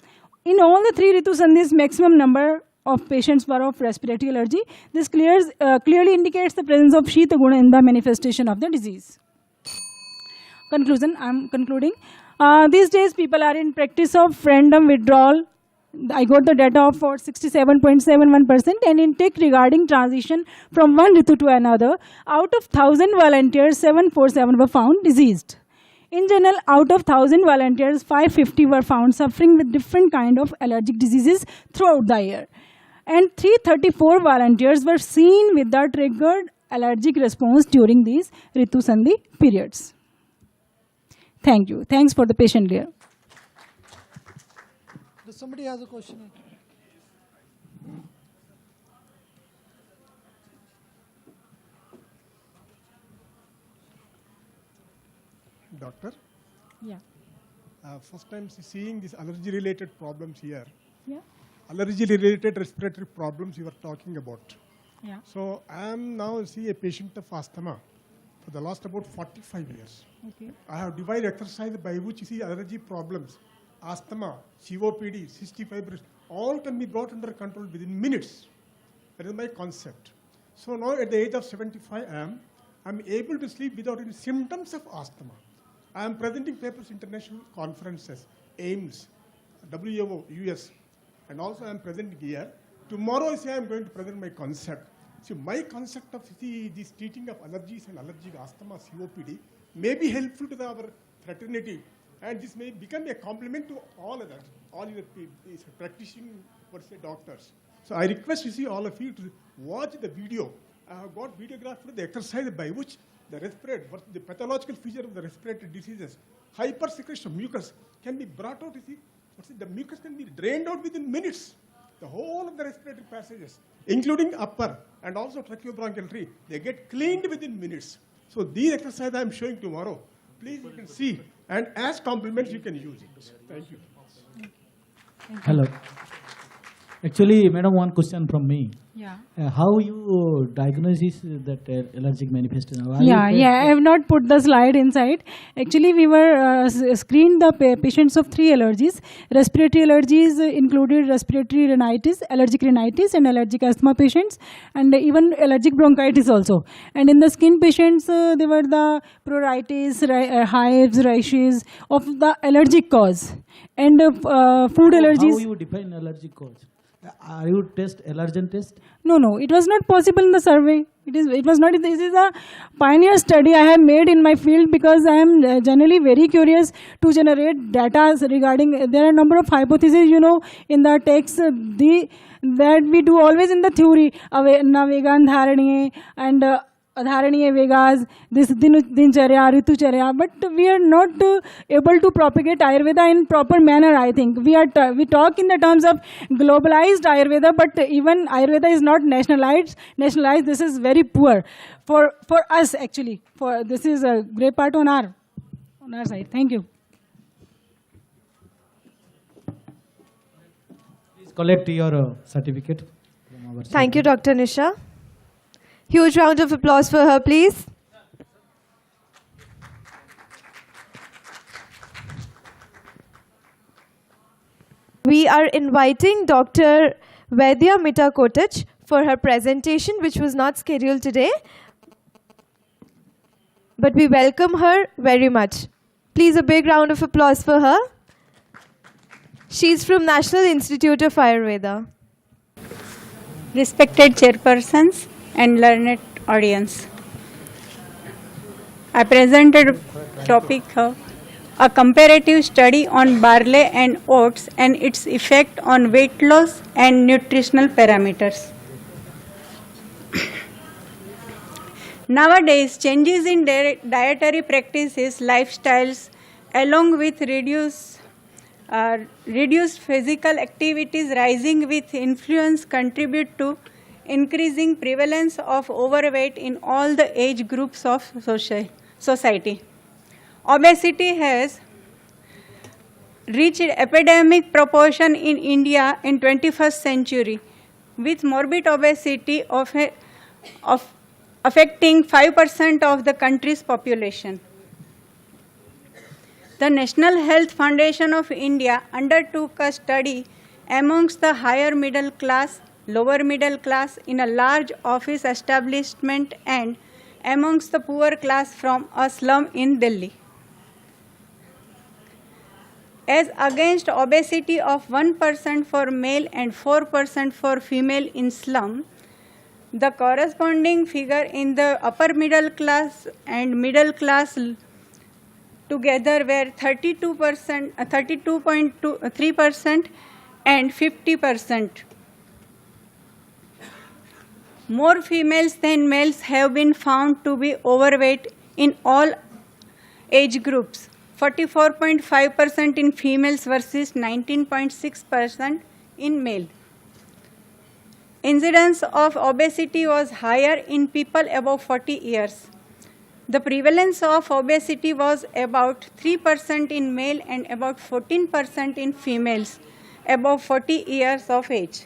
In all the 3 Ritu Sandhis, maximum number of patients were of respiratory allergy. This clearly indicates the presence of Shita Guna in the manifestation of the disease. Conclusion, I am concluding. These days people are in practice of random withdrawal. I got the data for 67.71% and intake regarding transition from one Ritu to another. Out of 1,000 volunteers, 747 were found diseased. In general, out of 1,000 volunteers, 550 were found suffering with different kind of allergic diseases throughout the year. And 334 volunteers were seen with the triggered allergic response during these Ritu Sandhi periods. Thank you. Thanks for the patient here. Does somebody has a question? Doctor? Yeah. First time seeing these allergy-related problems here. Yeah. Allergy-related respiratory problems you were talking about. Yeah. So I am now a patient of asthma for the last about 45 years. Okay. I have devised exercise by which you see allergy problems, asthma, COPD, cystic fibrosis, all can be brought under control within minutes. That is my concept. So now at the age of 75, I am able to sleep without any symptoms of asthma. I am presenting papers international conferences, AIMS, WHO, US, and also I am presenting here. Tomorrow I am going to present my concept. So my concept of this treating of allergies and allergic asthma, COPD, may be helpful to our fraternity, and this may become a complement to all others, all your practicing doctors. So I request all of you to watch the video. I have got videographed the exercise by which the pathological feature of the respiratory diseases, hypersecretion of mucus can be brought out. The mucus can be drained out within minutes. The whole of the respiratory passages, including upper and also tracheobronchial tree, they get cleaned within minutes. So these exercises I am showing tomorrow. Please, you can see, and as compliments you can use it. Thank you. Hello. Actually, madam, one question from me. Yeah. How you diagnose that allergic manifestation? I have not put the slide inside. Actually, we were screened the patients of 3 allergies. Respiratory allergies included respiratory rhinitis, allergic rhinitis, and allergic asthma patients, and even allergic bronchitis also. And in the skin patients, there were the pruritus, hives, rashes of the allergic cause, and food allergies. How you define allergic cause? Are you allergen test? No, it was not possible in the survey. It was not. This is a pioneer study I have made in my field because I am generally very curious to generate data regarding. There are a number of hypotheses, in the text that we do always in the theory. Vegan dharaniye and adharaniye vegas, this dincharya, ritucharya, but we are not able to propagate Ayurveda in proper manner. I think we talk in the terms of globalized Ayurveda, but even Ayurveda is not nationalized. This is very poor for us actually. This is a great part on our side. Thank you. Please collect your certificate from our side. Thank you, Dr. Nisha. Huge round of applause for her, please. We are inviting Dr. Vaidya Mita Kotach for her presentation, which was not scheduled today. But we welcome her very much. Please, a big round of applause for her. She's from National Institute of Ayurveda. Respected chairpersons and learned audience, I presented a topic of a comparative study on barley and oats and its effect on weight loss and nutritional parameters. Nowadays, changes in dietary practices, lifestyles, along with reduced physical activities rising with influence contribute to increasing prevalence of overweight in all the age groups of society. Obesity has reached epidemic proportion in India in 21st century, with morbid obesity affecting 5% of the country's population. The National Health Foundation of India undertook a study amongst the higher middle class, lower middle class in a large office establishment and amongst the poor class from a slum in Delhi. As against obesity of 1% for male and 4% for female in slum, the corresponding figure in the upper middle class and middle class together were 32%, 32.3% and 50%. More females than males have been found to be overweight in all age groups, 44.5% in females versus 19.6% in male. Incidence of obesity was higher in people above 40 years. The prevalence of obesity was about 3% in male and about 14% in females above 40 years of age.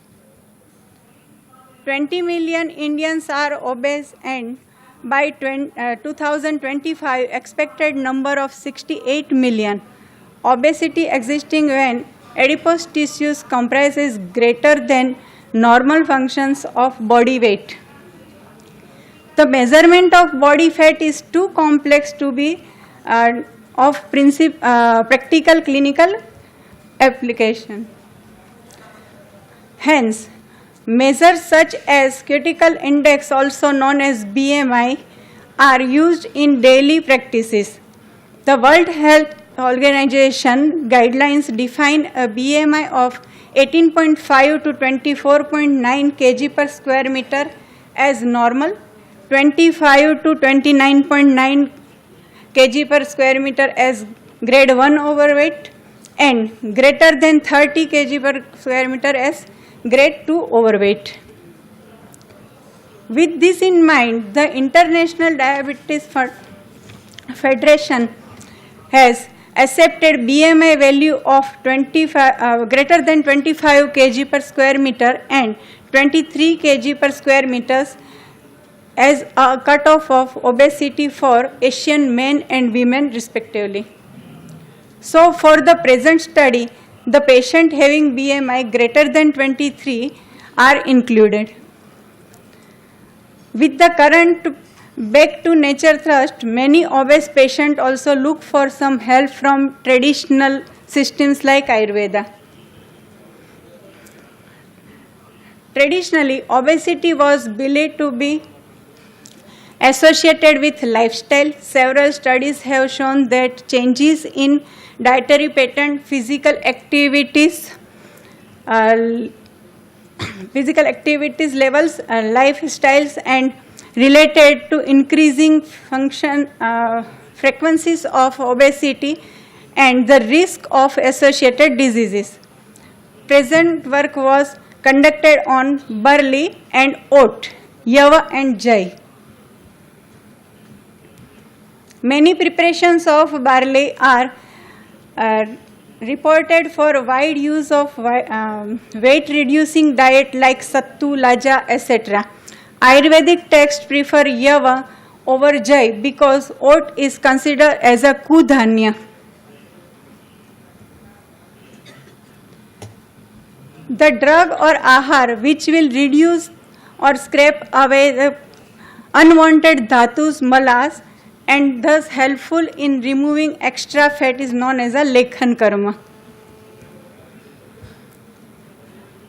20 million Indians are obese, and by 2025 expected number of 68 million. Obesity existing when adipose tissues comprises greater than normal functions of body weight. The measurement of body fat is too complex to be of practical clinical application. Hence, measures such as critical index, also known as BMI, are used in daily practices. The World Health Organization guidelines define a BMI of 18.5 to 24.9 kg per square meter as normal, 25 to 29.9 kg per square meter as grade 1 overweight, and greater than 30 kg per square meter as grade 2 overweight. With this in mind, the International Diabetes Federation has accepted BMI value of greater than 25 kg per square meter and 23 kg per square meters as a cutoff of obesity for Asian men and women respectively. So for the present study, the patient having BMI greater than 23 are included. With the current back to nature thrust, many obese patients also look for some help from traditional systems like Ayurveda. Traditionally, obesity was believed to be associated with lifestyle. Several studies have shown that changes in dietary pattern, physical activities levels, lifestyles, and related to increasing frequencies of obesity and the risk of associated diseases. Present work was conducted on barley and oat, yava and jai. Many preparations of barley are reported for wide use of weight-reducing diet like sattu, laja, etc. Ayurvedic texts prefer yava over jai because oat is considered as a kudhanya. The drug or ahar which will reduce or scrape away the unwanted dhatus, malas, and thus helpful in removing extra fat is known as a lekhan karma.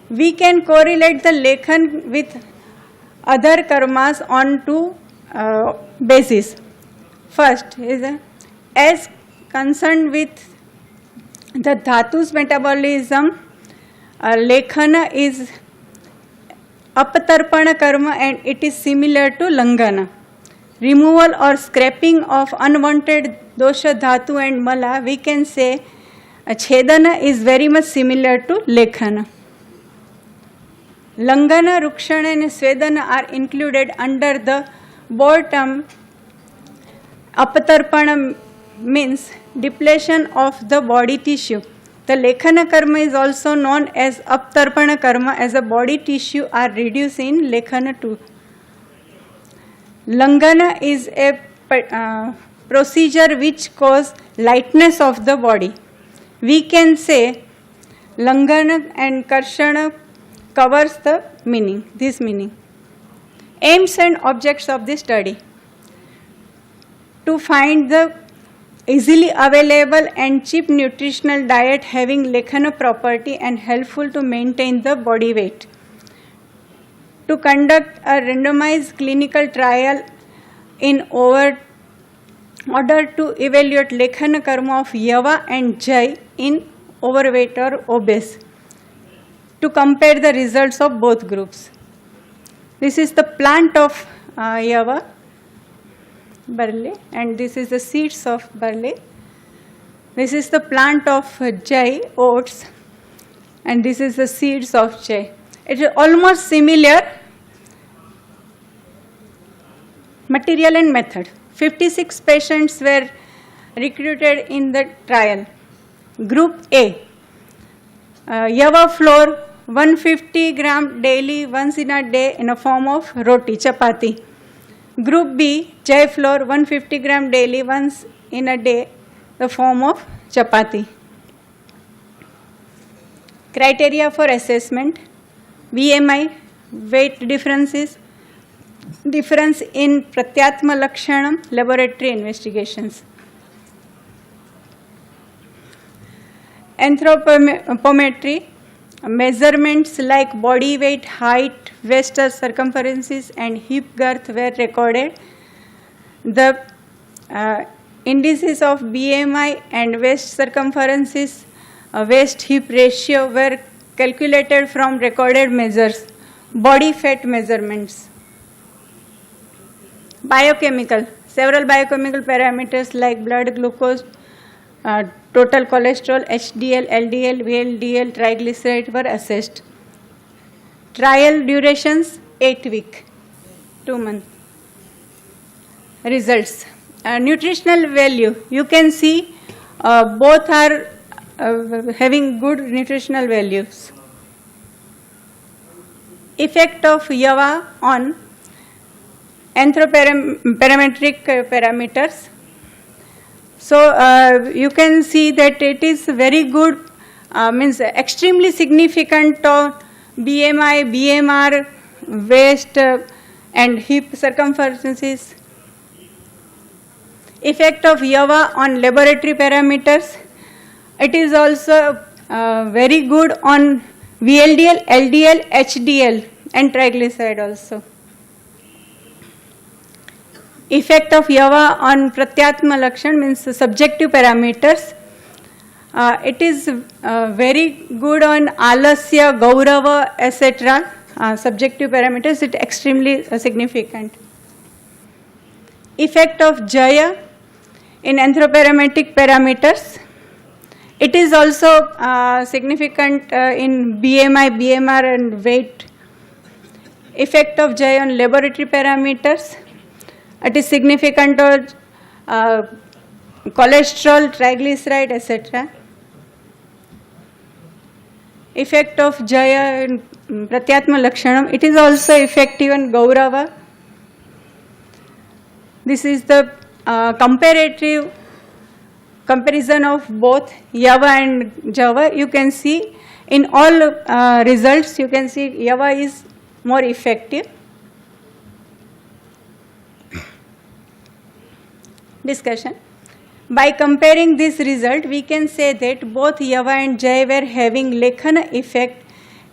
We can correlate the lekhan with other karmas on two bases. First is as concerned with the dhatus metabolism, lekhana is apatarpana karma and it is similar to langana. Removal or scraping of unwanted dosha, dhatu and mala, we can say chedana is very much similar to lekhana. Langana, Rukshana and Svedana are included under the broad term. Apatarpana means depletion of the body tissue. The Lekhana karma is also known as Aptarpana karma, as the body tissue are reduced in Lekhana too. Langana is a procedure which causes lightness of the body. We can say Langana and Karshana covers the meaning, this meaning. Aims and objects of this study: to find the easily available and cheap nutritional diet having Lekhana property and helpful to maintain the body weight. To conduct a randomized clinical trial in order to evaluate Lekhana karma of Yava and Jai in overweight or obese. To compare the results of both groups. This is the plant of Yava, barley, and this is the seeds of barley. This is the plant of Jai, oats, and this is the seeds of Jai. It is almost similar material and method. 56 patients were recruited in the trial. Group A, Yava flour 150 gram daily once in a day in a form of roti, chapati. Group B, Jai flour 150 gram daily once in a day, the form of chapati. Criteria for assessment: BMI, weight differences, difference in Pratyatma Lakshanam, laboratory investigations. Anthropometry, measurements like body weight, height, waist circumferences and hip girth were recorded. The indices of BMI and waist circumferences, waist hip ratio were calculated from recorded measures. Body fat measurements. Biochemical, several biochemical parameters like blood glucose, total cholesterol, HDL, LDL, VLDL, triglyceride were assessed. Trial durations 8 weeks, 2 months. Results. Nutritional value, you can see both are having good nutritional values. Effect of Yava on anthroparametric parameters. So you can see that it is very good, means extremely significant on BMI, BMR, waist and hip circumferences. Effect of Yava on laboratory parameters. It is also very good on VLDL, LDL, HDL and triglyceride also. Effect of Yava on Pratyatma Lakshan means subjective parameters. It is very good on Alasya, Gaurava, etc. Subjective parameters, it is extremely significant. Effect of Jaya in anthroparametric parameters. It is also significant in BMI, BMR and weight. Effect of Jaya on laboratory parameters. It is significant on cholesterol, triglyceride, etc. Effect of Jaya in Pratyatma Lakshanam. It is also effective on Gaurava. This is the comparative comparison of both Yava and Java. You can see in all results, you can see Yava is more effective. Discussion. By comparing this result, we can say that both Yava and Jai were having Lekhana effect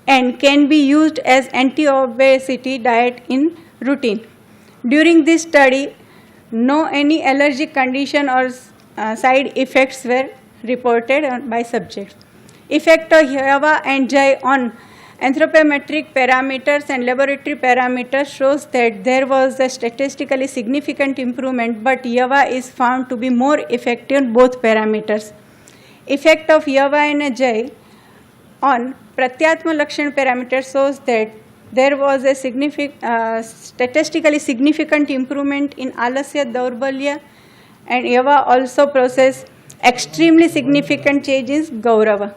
and can be used as anti-obesity diet in routine. During this study, no any allergic condition or side effects were reported by subjects. Effect of Yava and Jai on anthropometric parameters and laboratory parameters shows that there was a statistically significant improvement, but Yava is found to be more effective on both parameters. Effect of Yava and Jai on Pratyatma Lakshan parameter shows that there was a statistically significant improvement in alasya, daurbalya, and Yava also processed extremely significant changes in Gaurava.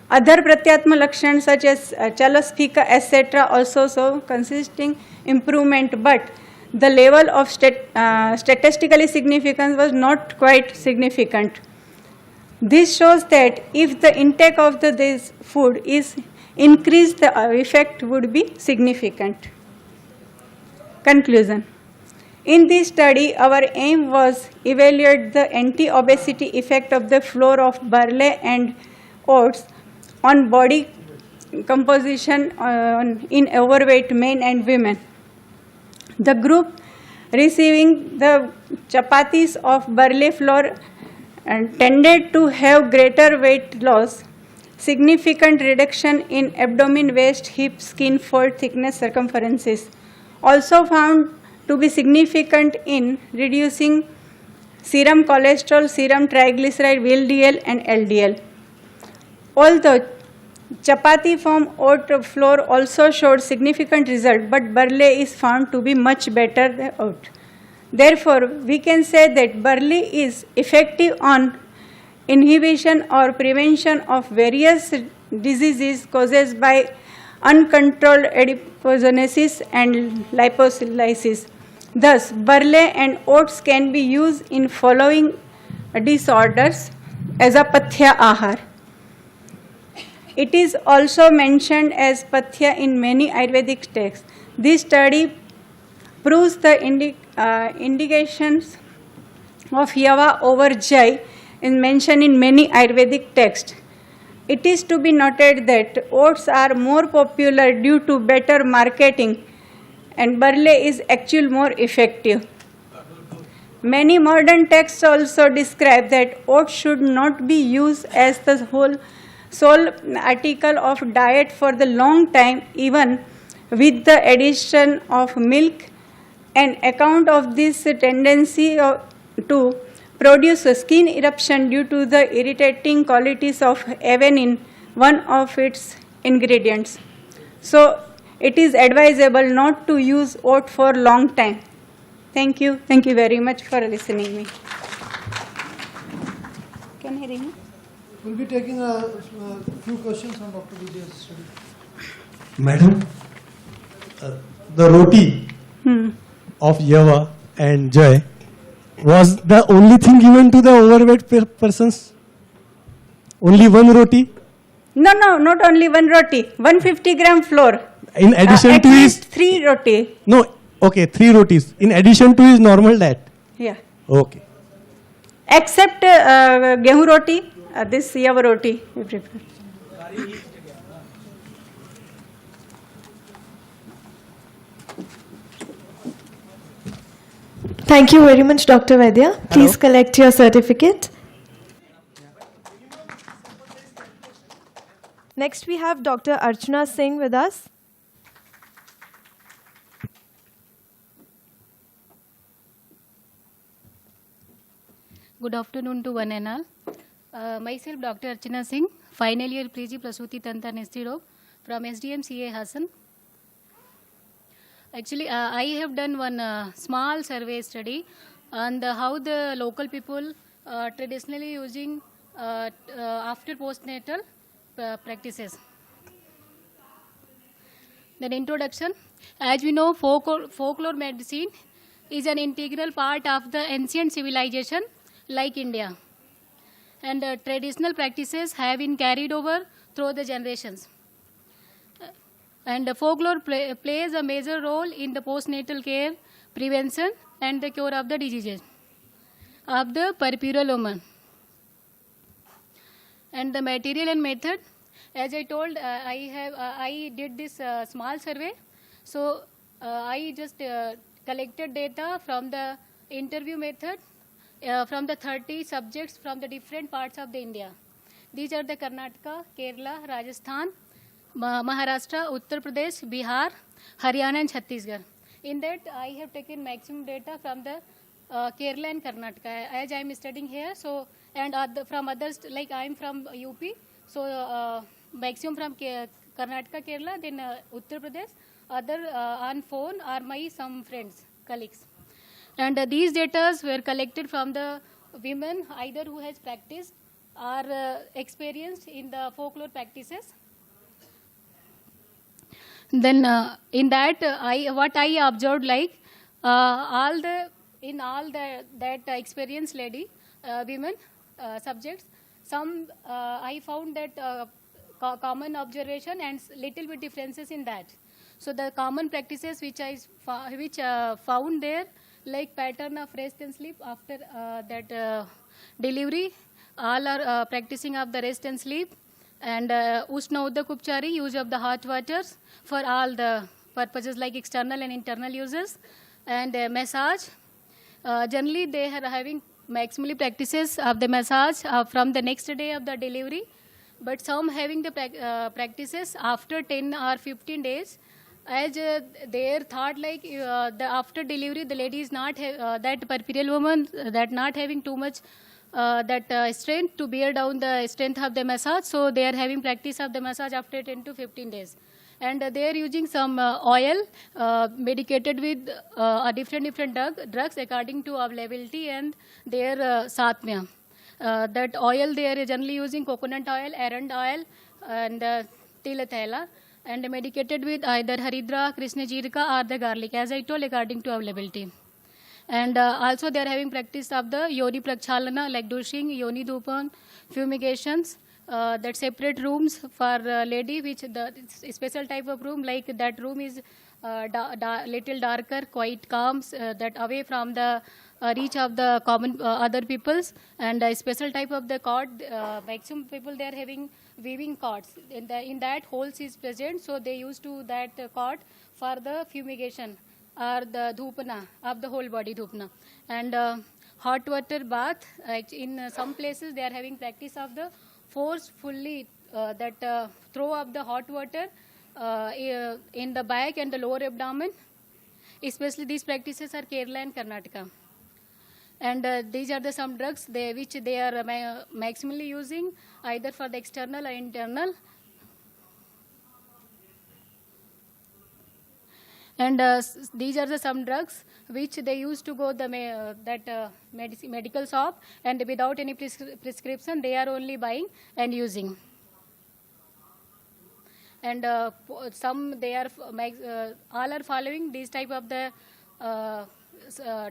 Other pratyatma lakshan such as chalaspika, etc. also saw consisting improvement, but the level of statistically significance was not quite significant. This shows that if the intake of this food is increased, the effect would be significant. Conclusion. In this study, our aim was evaluate the anti-obesity effect of the flour of barley and oats on body composition in overweight men and women. The group receiving the chapatis of barley flour tended to have greater weight loss, significant reduction in abdomen, waist, hip, skin fold thickness, circumferences. Also found to be significant in reducing serum cholesterol, serum triglyceride, VLDL and LDL. Although chapati from oat flour also showed significant result, but barley is found to be much better than oat. Therefore, we can say that barley is effective on inhibition or prevention of various diseases caused by uncontrolled adipogenesis and lipolysis. Thus, barley and oats can be used in following disorders as a pathya ahar. It is also mentioned as pathya in many Ayurvedic texts. This study proves the indications of Yava over Jai is mentioned in many Ayurvedic texts. It is to be noted that oats are more popular due to better marketing and barley is actually more effective. Many modern texts also describe that oats should not be used as the sole article of diet for the long time, even with the addition of milk. An account of this tendency to produce a skin eruption due to the irritating qualities of avenine, one of its ingredients. So, it is advisable not to use oat for long time. Thank you. Thank you very much for listening me. Can I ring? We'll be taking a few questions on Dr. Vijay's study. Madam, the roti of Yava and Jai was the only thing given to the overweight persons? Only one roti? No, not only one roti. 150 gram flour. In addition to his 3 roti. No, okay, 3 rotis. In addition to his normal diet. Yeah. Okay. Except gehu roti, this Yava roti we prepare. Thank you very much, Dr. Vaidya. Please collect your certificate. Next, we have Dr. Archana Singh with us. Good afternoon to one and all. Myself, Dr. Archana Singh, final year PG Prasuti Tanta Anesthesiologist from SDM CA Hassan. Actually, I have done one small survey study on how the local people traditionally using after postnatal practices. Then introduction. As we know, folklore medicine is an integral part of the ancient civilization like India. And traditional practices have been carried over through the generations. And folklore plays a major role in the postnatal care, prevention, and the cure of the diseases of the peripheral woman. And the material and method, as I told, I did this small survey. So I just collected data from the interview method from the 30 subjects from the different parts of the India. These are the Karnataka, Kerala, Rajasthan, Maharashtra, Uttar Pradesh, Bihar, Haryana and Chhattisgarh. In that, I have taken maximum data from the Kerala and Karnataka, as I am studying here. So, and from others, like I am from UP, so maximum from Karnataka, Kerala, then Uttar Pradesh. Other on phone are my some friends, colleagues. And these data were collected from the women either who has practiced or experienced in the folklore practices. Then in that, what I observed, like that experienced lady, women, subjects, some I found that common observation and little bit differences in that. So the common practices which I found there, like pattern of rest and sleep after that delivery, all are practicing of the rest and sleep, and Ushna Udak Upchari, use of the hot waters for all the purposes like external and internal uses, and massage. Generally, they are having maximally practices of the massage from the next day of the delivery, but some having the practices after 10 or 15 days, as their thought like after delivery, the lady is not, that peripheral woman, that not having too much strength to bear down the strength of the massage, so they are having practice of the massage after 10 to 15 days. And they are using some oil medicated with different drugs according to availability and their satmya. That oil they are generally using coconut oil, arand oil, and tilathaila, and medicated with either haridra, krishna jirika, or the garlic, as I told, according to availability. And also they are having practice of the yoni prakchalana, like douching, yoni dhupan, fumigations, that separate rooms for lady, which the special type of room, like that room is little darker, quite calm, that away from the reach of the common other peoples, and a special type of the cord, maximum people they are having weaving cords. In that holes is present, so they used to that cord for the fumigation or the dhupana of the whole body dhupana. And hot water bath, in some places they are having practice of the forcefully throw of the hot water in the back and the lower abdomen. Especially these practices are Kerala and Karnataka. And these are the some drugs which they are maximally using either for the external or internal. And these are the some drugs which they used to go the medical shop, and without any prescription they are only buying and using. And some they are all are following these type of the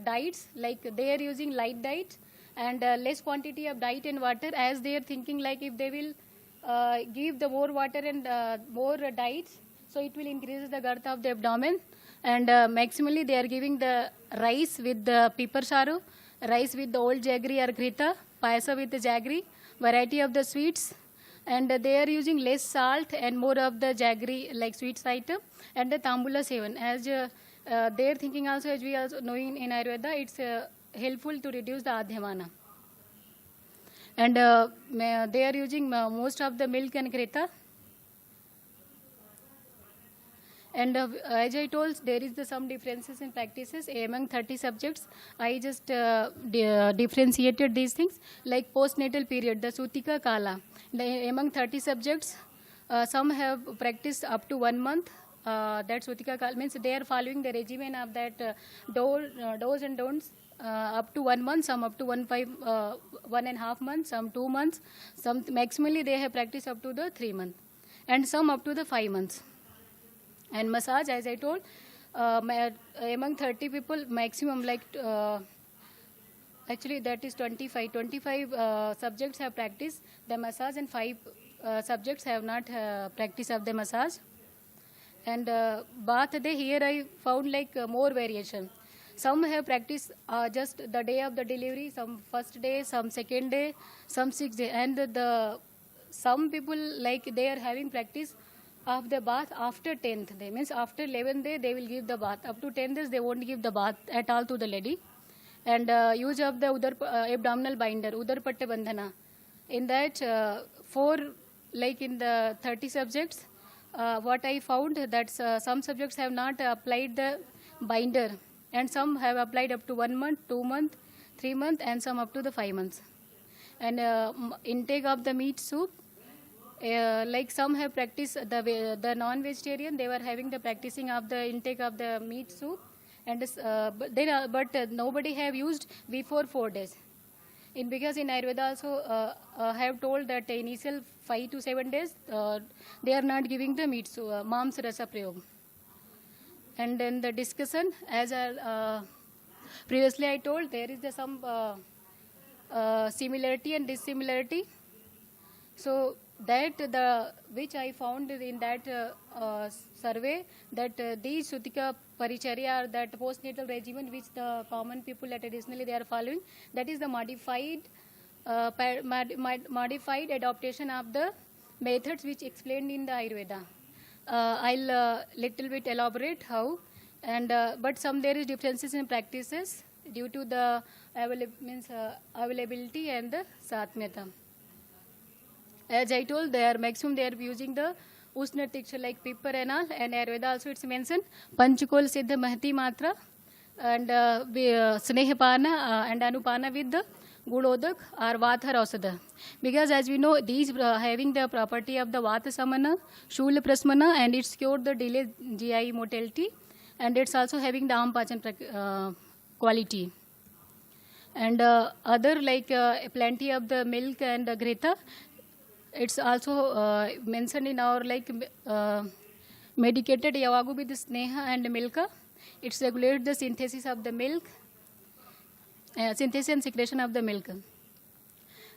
diets, like they are using light diet and less quantity of diet and water, as they are thinking like if they will give the more water and more diets, so it will increase the girth of the abdomen. And maximally they are giving the rice with the pepper saru, rice with the old jaggery or grita, payasa with the jaggery, variety of the sweets, and they are using less salt and more of the jaggery like sweets item, and the tambula sevan. As they are thinking also, as we also knowing in Ayurveda, it's helpful to reduce the adhyamana. And they are using most of the milk and grita. And as I told, there is some differences in practices among 30 subjects. I just differentiated these things, like postnatal period, the Sutika Kala. Among 30 subjects, some have practiced up to 1 month. That Sutika Kala means they are following the regimen of that do's and don'ts up to 1 month, some up to 1.5 months, some 2 months, some maximally they have practiced up to the 3 months, and some up to the 5 months. And massage, as I told, among 30 people, maximum like, actually that is 25. 25 subjects have practiced the massage, and 5 subjects have not practiced of the massage. And bath day, here I found like more variation. Some have practiced just the day of the delivery, some first day, some second day, some 6th day. And some people like they are having practice of the bath after 10th day, means after 11th day they will give the bath. Up to 10 days they won't give the bath at all to the lady. And use of the abdominal binder, Udarpatta Bandhana. In that 4, like in the 30 subjects, what I found that some subjects have not applied the binder, and some have applied up to 1 month, 2 months, 3 months, and some up to the 5 months. And intake of the meat soup, like some have practiced the non-vegetarian, they were having the practicing of the intake of the meat soup, and but nobody have used before 4 days. Because in Ayurveda also have told that the initial 5 to 7 days they are not giving the meat soup, mams rasa prayog. And then the discussion, as previously I told, there is some similarity and dissimilarity. So that which I found in that survey, that these Sutika Paricharya, or that postnatal regimen which the common people traditionally they are following, that is the modified modified adaptation of the methods which explained in the Ayurveda. I'll little bit elaborate how, and but some there is differences in practices due to the availability and the satmyata. As I told, they are maximum they are using the Usna tincture like pepper and all, and Ayurveda also it's mentioned Panchakol Siddha Mahati Matra, and Snehapana and Anupana with the Gudodak or Vata Rausada. Because as we know, these having the property of the Vata Samana, Shula Prasmana, and it's cured the delayed GI mortality, and it's also having the Ampachan quality. And other like plenty of the milk and the greta, it's also mentioned in our like medicated Yavagu with Sneha and Milka. It regulates the synthesis of the milk, synthesis and secretion of the milk.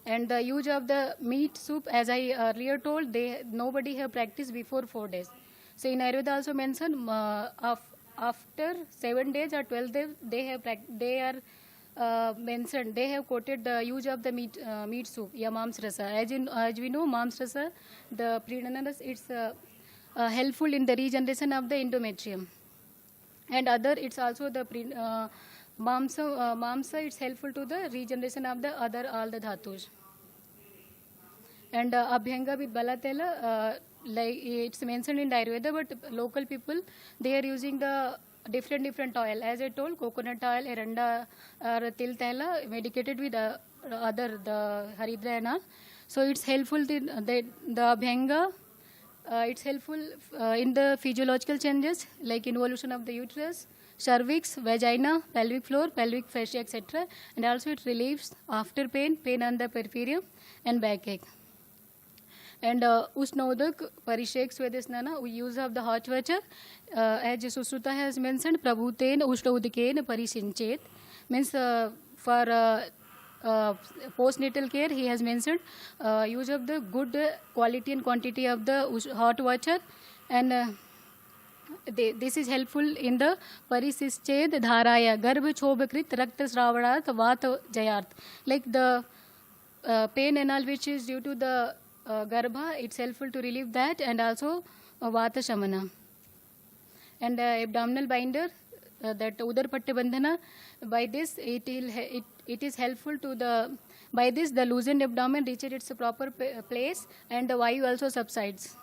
And the use of the meat soup, as I earlier told, nobody have practiced before 4 days. So in Ayurveda also mentioned after 7 days or 12 days they are mentioned, they have quoted the use of the meat soup, yeah, mams rasa. As we know, mams rasa, the prenatal, it's helpful in the regeneration of the endometrium. And other, it's also the mamsa, it's helpful to the regeneration of the other all the dhatus. And abhyanga with balatela, like it's mentioned in Ayurveda, but local people, they are using the different oil. As I told, coconut oil, eranda, or til tela, medicated with other, the haridra and all. So it's helpful, the abhyanga, it's helpful in the physiological changes, like involution of the uterus, cervix, vagina, pelvic floor, pelvic fascia, etc. And also it relieves after pain on the periphery, and backache. And Usnodak, Parishek, Svedesnana, we use of the hot water, as Susruta has mentioned, Prabhutain, Ushnodikain, Parisinchet, means for postnatal care, he has mentioned use of the good quality and quantity of the hot water, and this is helpful in the Parisinchet Dharaya, Garbha Chobakrit, Rakta Sravadat, Vata Jayart, like the pain and all which is due to the Garbha, it's helpful to relieve that, and also Vata Shamana. And abdominal binder, that Udar Patte Bandhana, by this it is helpful to the, by this the loosened abdomen reaches its proper place, and the Vayu also subsides.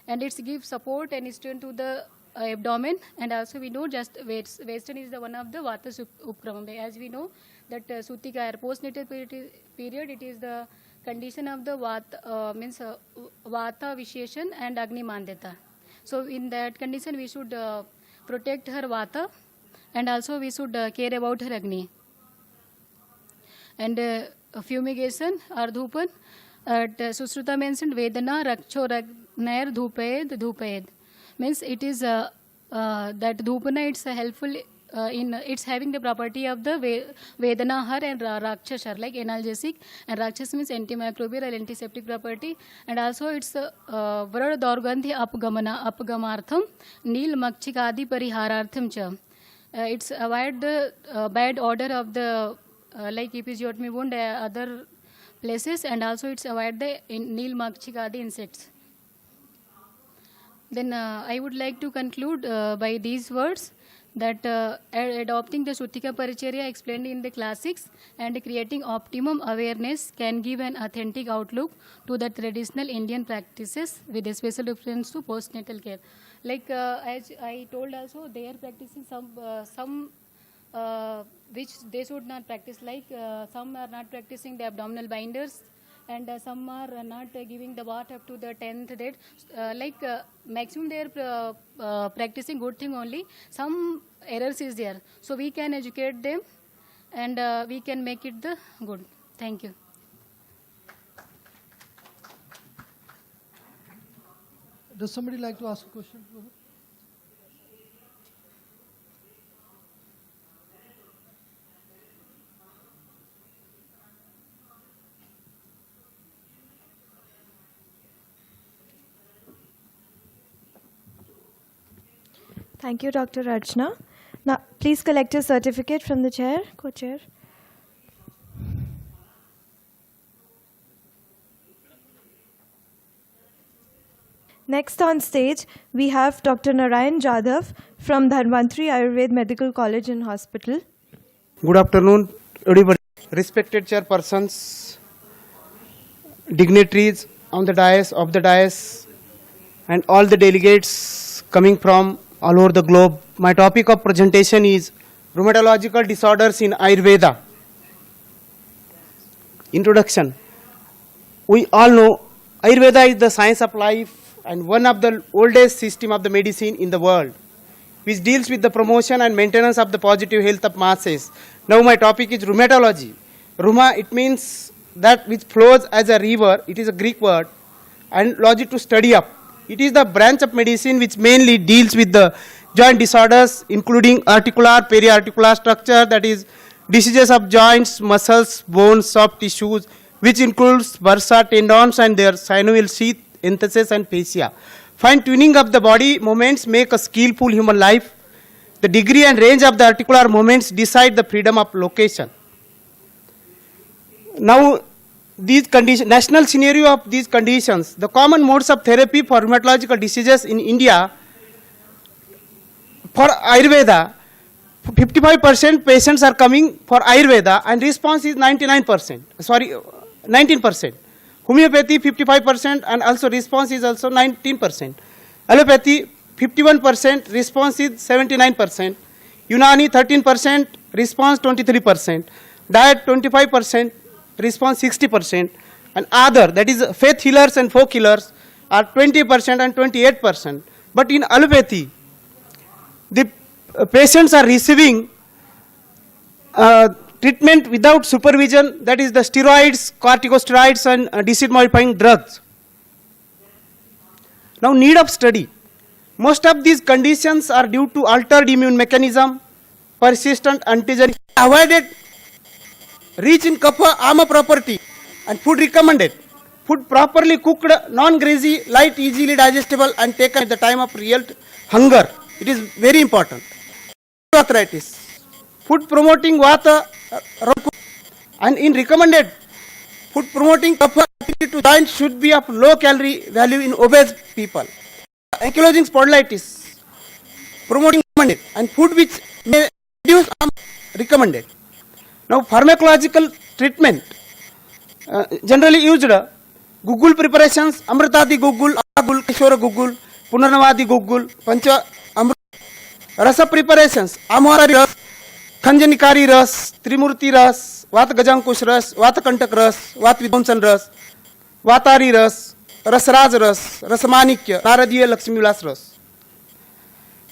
And it gives support and strength to the abdomen, and also we know just Western is the one of the Vata Upkramam. As we know that Sutika or postnatal period, it is the condition of the Vata, means Vata Visheshan and Agni Mandata. So in that condition we should protect her Vata, and also we should care about her Agni. And fumigation or dhupan, Susruta mentioned Vedana Rakcho Ragnair Dhupayed. Means it is that dhupana, it's helpful in it's having the property of the Vedana and Rakshasar, like analgesic, and Rakshas means antimicrobial or antiseptic property, and also it's Vrad Dorgandhi Apgamartham, Nil Makchikadi Pariharartham cha. It's avoid the bad odor of the like episiotomy wound, other places, and also it's avoid the Nil Makchikadi insects. Then I would like to conclude by these words, that adopting the Sutika Paricharya explained in the classics and creating optimum awareness can give an authentic outlook to the traditional Indian practices with a special reference to postnatal care. Like as I told also, they are practicing some which they should not practice, like some are not practicing the abdominal binders, and some are not giving the bath up to the 10th date. Maximum they are practicing good thing only. Some errors is there. So we can educate them and we can make it the good. Thank you. Does somebody like to ask a question? Thank you, Dr. Rachna. Now, please collect your certificate from the chair, co-chair. Next on stage, we have Dr. Narayan Jadhav from Dhanvantri Ayurved Medical College and Hospital. Good afternoon, everybody. Respected chairpersons, dignitaries on the dais, of the dais, and all the delegates coming from all over the globe. My topic of presentation is rheumatological disorders in Ayurveda. Introduction. We all know Ayurveda is the science of life and one of the oldest system of the medicine in the world, which deals with the promotion and maintenance of the positive health of masses. Now my topic is rheumatology. Rheuma, it means that which flows as a river. It is a Greek word, and logic to study up. It is the branch of medicine which mainly deals with the joint disorders, including articular, periarticular structure, that is diseases of joints, muscles, bones, soft tissues, which includes bursa, tendons and their synovial sheath, entheses and fascia. Fine tuning of the body movements make a skillful human life. The degree and range of the articular movements decide the freedom of location. Now, these conditions, national scenario of these conditions, the common modes of therapy for rheumatological diseases in India, for Ayurveda, 55% patients are coming for Ayurveda and response is 19%. Homeopathy 55% and also response is also 19%. Allopathy 51%, response is 79%. Unani 13%, response 23%. Diet 25%, response 60%. And other, that is faith healers and folk healers, are 20% and 28%. But in allopathy, the patients are receiving treatment without supervision, that is the steroids, corticosteroids and disease modifying drugs. Now need of study. Most of these conditions are due to altered immune mechanism, persistent antigen, avoided rich in kapha, ama property, and food recommended. Food properly cooked, non-greasy, light, easily digestible and taken at the time of real hunger. It is very important. Arthritis. Food promoting vata and in recommended food promoting kapha to joint should be of low calorie value in obese people. Ankylosing spondylitis promoting recommended and food which may reduce recommended. Now pharmacological treatment generally used Google preparations, Amritadi Google, Agul, Kishora Google, Punarnavadi Google, Pancha Amrit, Rasa preparations, Amara Ras, Khanjanikari Ras, Trimurti Ras, Vata Gajankush Ras, Vata Kantak Ras, Vat Vidonsan Ras, Vatari Ras, Rasraj Ras, Rasamanikya, Naradiya Lakshmi Vilas Ras.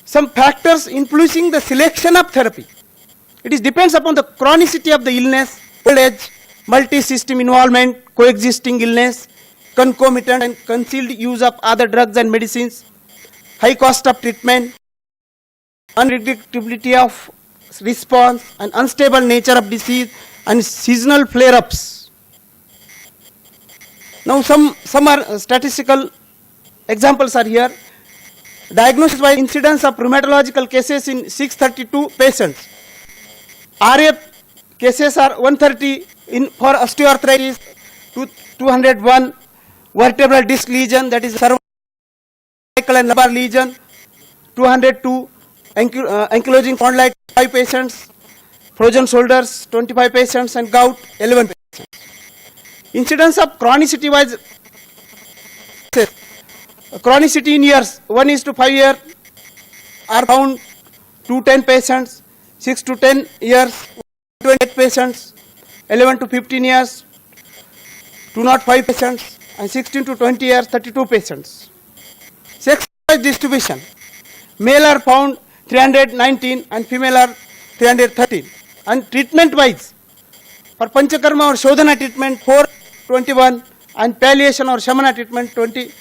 Some factors influencing the selection of therapy. It depends upon the chronicity of the illness, old age, multi-system involvement, coexisting illness, concomitant and concealed use of other drugs and medicines, high cost of treatment, unpredictability of response and unstable nature of disease and seasonal flare-ups. Now some are statistical examples are here. Diagnosis by incidence of rheumatological cases in 632 patients. RF cases are 130 for osteoarthritis, 201 vertebral disc lesion, that is cervical and lumbar lesion, 202 ankylosing spondylitis 5 patients, frozen shoulders 25 patients and gout 11 patients. Incidence of chronicity wise, chronicity in years 1 is to 5 years are found 2 to 10 patients, 6 to 10 years 28 patients, 11 to 15 years 205 patients, and 16 to 20 years, 32 patients. Sex-wise distribution, male are found 319 and female are 313. And treatment-wise, for Panchakarma or Shodhana treatment, 421, and palliation or Shamana treatment, 22.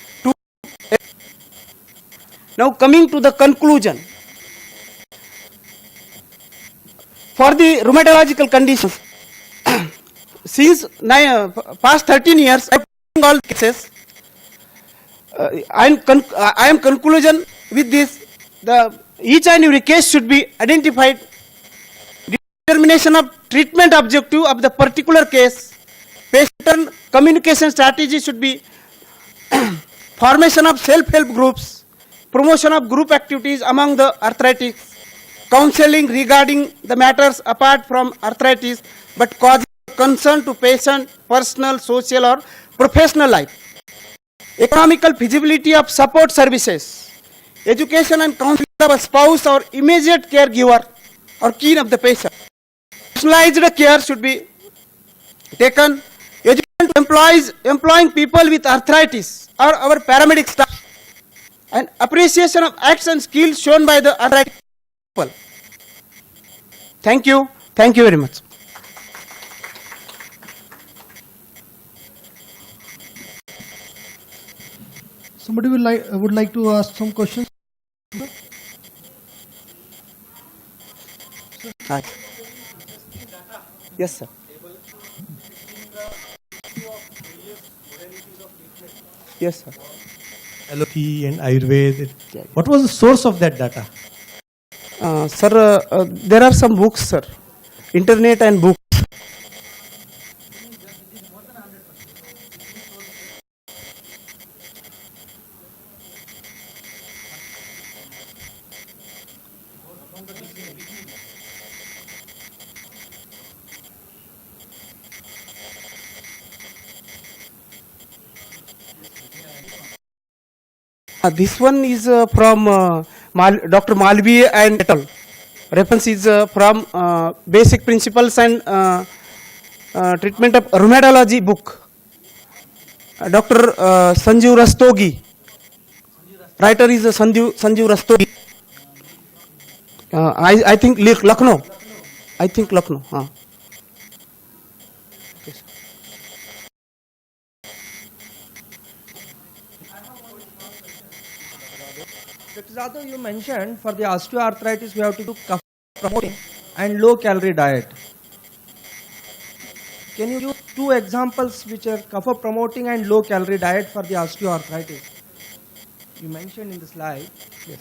Now coming to the conclusion. For the rheumatological conditions, since past 13 years, I am all cases. I am conclusion with this. Each and every case should be identified. Determination of treatment objective of the particular case. Patient communication strategy should be formation of self-help groups, promotion of group activities among the arthritis, counseling regarding the matters apart from arthritis but causing concern to patient, personal, social or professional life. Economical feasibility of support services, education and counseling of a spouse or immediate caregiver or keen of the patient. Personalized care should be taken. Education to employees employing people with arthritis or our paramedic staff, and appreciation of acts and skills shown by the arthritic people. Thank you. Thank you very much. Somebody would like to ask some questions? Hi. Yes, sir. Yes, sir. Allopathy and Ayurveda. What was the source of that data? Sir, there are some books, sir. Internet and books. This one is from Dr. Malvi and et al. Reference is from Basic Principles and Treatment of Rheumatology book. Dr. Sanjeev Rastogi. Writer is Sanjeev Rastogi. I think Lucknow. I think Lucknow. Dr. Jadhav, you mentioned for the osteoarthritis we have to do kapha promoting and low calorie diet. Can you give 2 examples which are kapha promoting and low calorie diet for the osteoarthritis? You mentioned in the slide. Yes.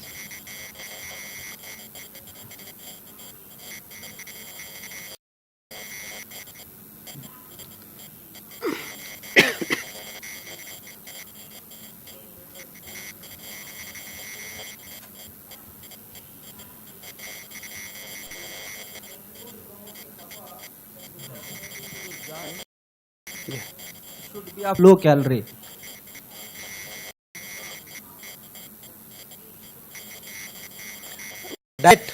Should be of low calorie. Diet.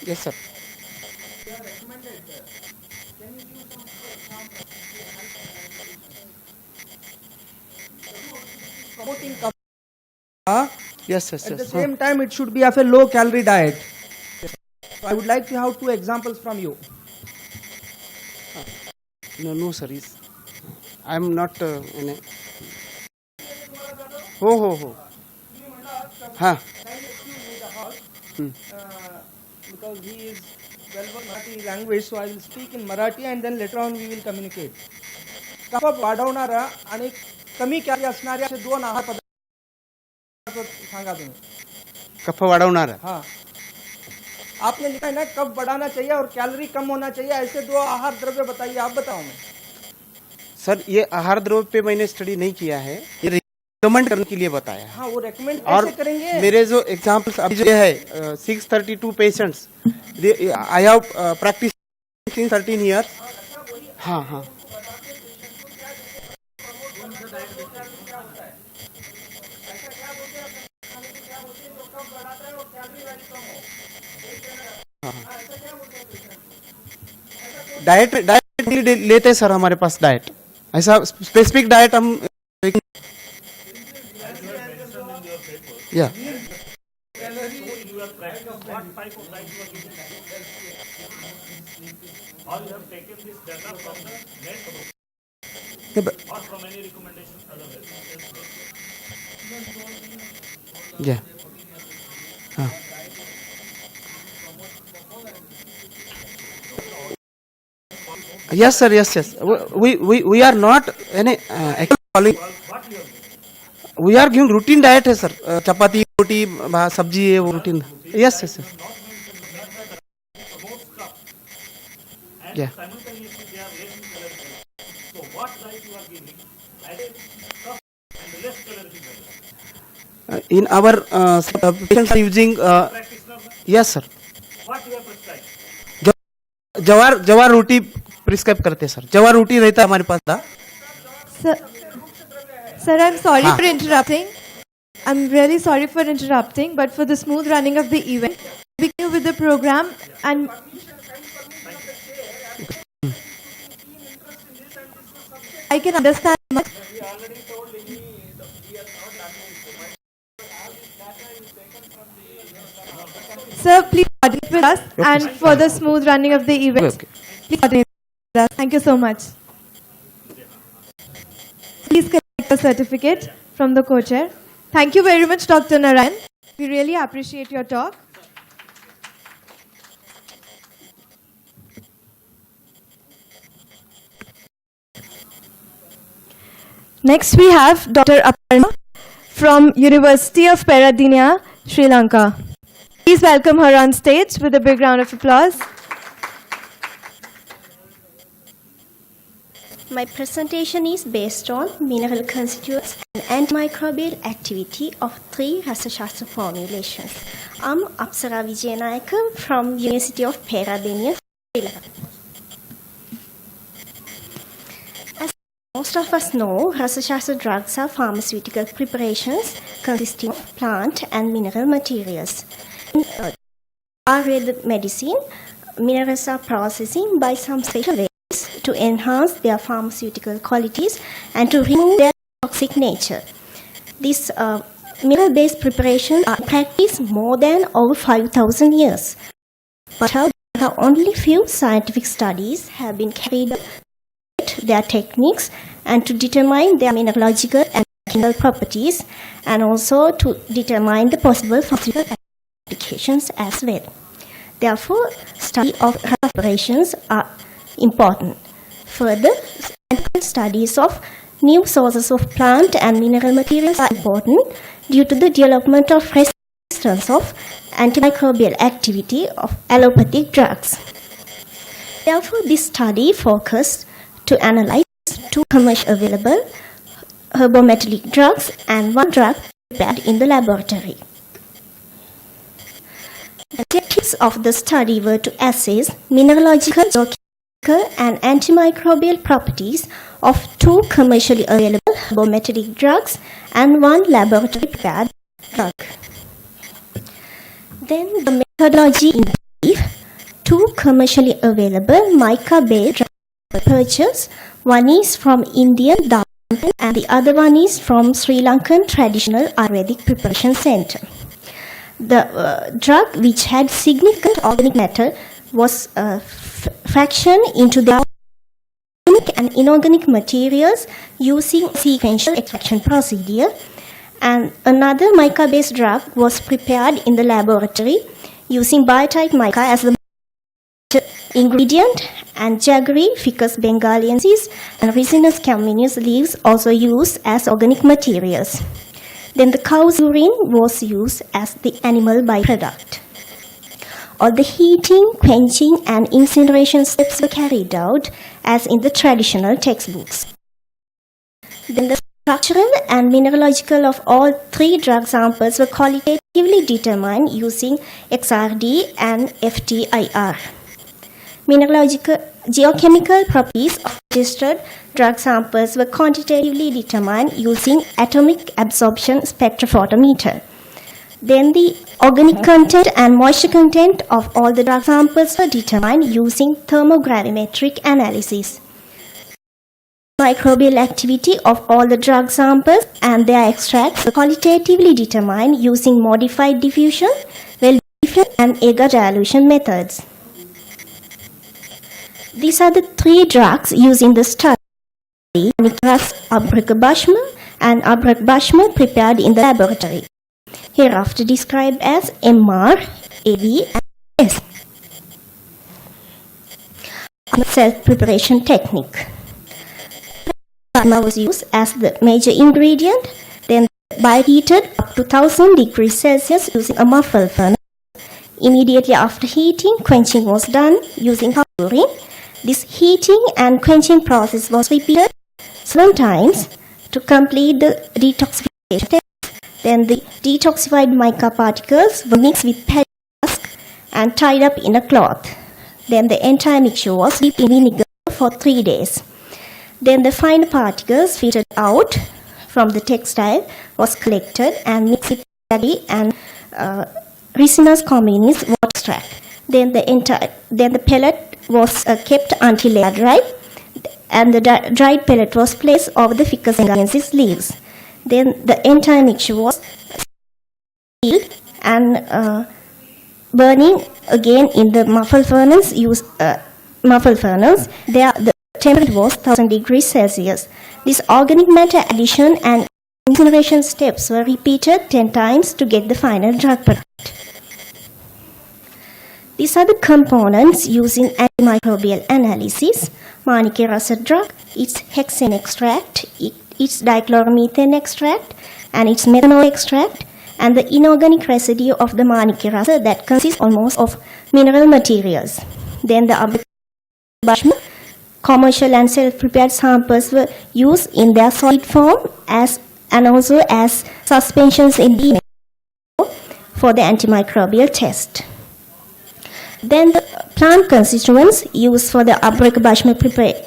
Yes, sir. Promoting kapha. Yes. At the same time, it should be of a low calorie diet. So I would like to have 2 examples from you. No, sir. I am not in a. Ho. Huh. Because he is well-known Marathi language, so I will speak in Marathi and then later on we will communicate. कफ वाढवणारा आणि कमी calorie असणारे असे 2 आहार पदार्थ सांगा तुम्ही. कफ वाढवणारा. हाँ. आपने लिखा है ना कफ बढ़ाना चाहिए और कैलोरी कम होना चाहिए, ऐसे 2 आहार द्रव्य बताइए, आप बताओ मैं. सर ये आहार द्रव्य पे मैंने स्टडी नहीं किया है, ये रिकमेंड करने के लिए बताया है. हाँ, वो रेकमेंड और कैसे करेंगे? मेरे जो एग्जाम्पल्स अभी जो है 632 patients I have practice in 13 years. हाँ. डाइट लेते हैं सर हमारे पास डाइट, ऐसा स्पेसिफिक डाइट हम या yeah. Yes, sir. Yes. We are not any actually following. We are giving routine diet, है sir. चपाती, रोटी, सब्जी है वो routine. Yes, yes, sir. Yeah. In our patients are using yes sir. जवार रोटी prescribe करते हैं sir. जवार रोटी रहता है हमारे पास था. Sir, I'm sorry for interrupting. I'm really sorry for interrupting, but for the smooth running of the event, begin with the program and I can understand much. Sir, please coordinate with us and for the smooth running of the event, please coordinate with us. Thank you so much. Please collect the certificate from the co-chair. Thank you very much, Dr. Narayan. We really appreciate your talk. Next we have Dr. Aparna from University of Peradeniya, Sri Lanka. Please welcome her on stage with a big round of applause. My presentation is based on mineral constituents and antimicrobial activity of 3 Rasashastra formulations. I'm Apsara Vijayanayaka from University of Peradeniya, Sri Lanka. As most of us know, Rasashastra drugs are pharmaceutical preparations consisting of plant and mineral materials. In Ayurvedic medicine, minerals are processing by some special ways to enhance their pharmaceutical qualities and to remove their toxic nature. These mineral-based preparations are practiced more than over 5,000 years. But there are only few scientific studies have been carried out their techniques and to determine their mineralogical and chemical properties, and also to determine the possible pharmaceutical applications as well. Therefore, study of preparations are important. Further, scientific studies of new sources of plant and mineral materials are important due to the development of resistance of antimicrobial activity of allopathic drugs. Therefore, this study focused to analyze 2 commercially available herbometallic drugs and 1 drug prepared in the laboratory. The objectives of the study were to assess mineralogical, and antimicrobial properties of 2 commercially available herbometallic drugs and 1 laboratory prepared drug. Then the methodology in brief: 2 commercially available mica-based drugs were purchased. One is from Indian Darwin and the other one is from Sri Lankan Traditional Ayurvedic Preparation Center. The drug, which had significant organic matter, was fractioned into the organic and inorganic materials using sequential extraction procedure, and another mica-based drug was prepared in the laboratory using biotite mica as the ingredient, and jaggery, Ficus bengaliensis, and resinous caminous leaves also used as organic materials. Then the cow's urine was used as the animal byproduct. All the heating, quenching, and incineration steps were carried out as in the traditional textbooks. Then the structural and mineralogical of all 3 drug samples were qualitatively determined using XRD and FTIR. Mineralogical geochemical properties of registered drug samples were quantitatively determined using atomic absorption spectrophotometer. Then the organic content and moisture content of all the drug samples were determined using thermogravimetric analysis. Microbial activity of all the drug samples and their extracts were qualitatively determined using modified diffusion, well-diffusion and agar dilution methods. These are the three drugs used in the study: Manikras Abrakabashma and Abrakabashma prepared in the laboratory, hereafter described as MR, AV and S. Self-preparation technique. Plasma was used as the major ingredient, then by-heated up to 1000 degrees Celsius using a muffle furnace. Immediately after heating, quenching was done using chlorine. This heating and quenching process was repeated 7 times to complete the detoxification test. Then the detoxified mica particles were mixed with paddy husk and tied up in a cloth. Then the entire mixture was dipped in vinegar for 3 days. Then the fine particles filtered out from the textile was collected and mixed with paddy and resinous communis water extract. Then the pellet was kept until air dry, and the dried pellet was placed over the ficus singaensis leaves. Then the entire mixture was sealed and burning again in the muffle furnace. There the temperature was 1000 degrees Celsius. This organic matter addition and incineration steps were repeated 10 times to get the final drug product. These are the components used in antimicrobial analysis: Manikya rasa drug, its hexane extract, its dichloromethane extract, and its methanol extract, and the inorganic residue of the Manikya rasa that consists almost of mineral materials. Then the Abrakabashma commercial and self-prepared samples were used in their solid form and also as suspensions in DNA for the antimicrobial test. Then the plant constituents used for the Abrakabashma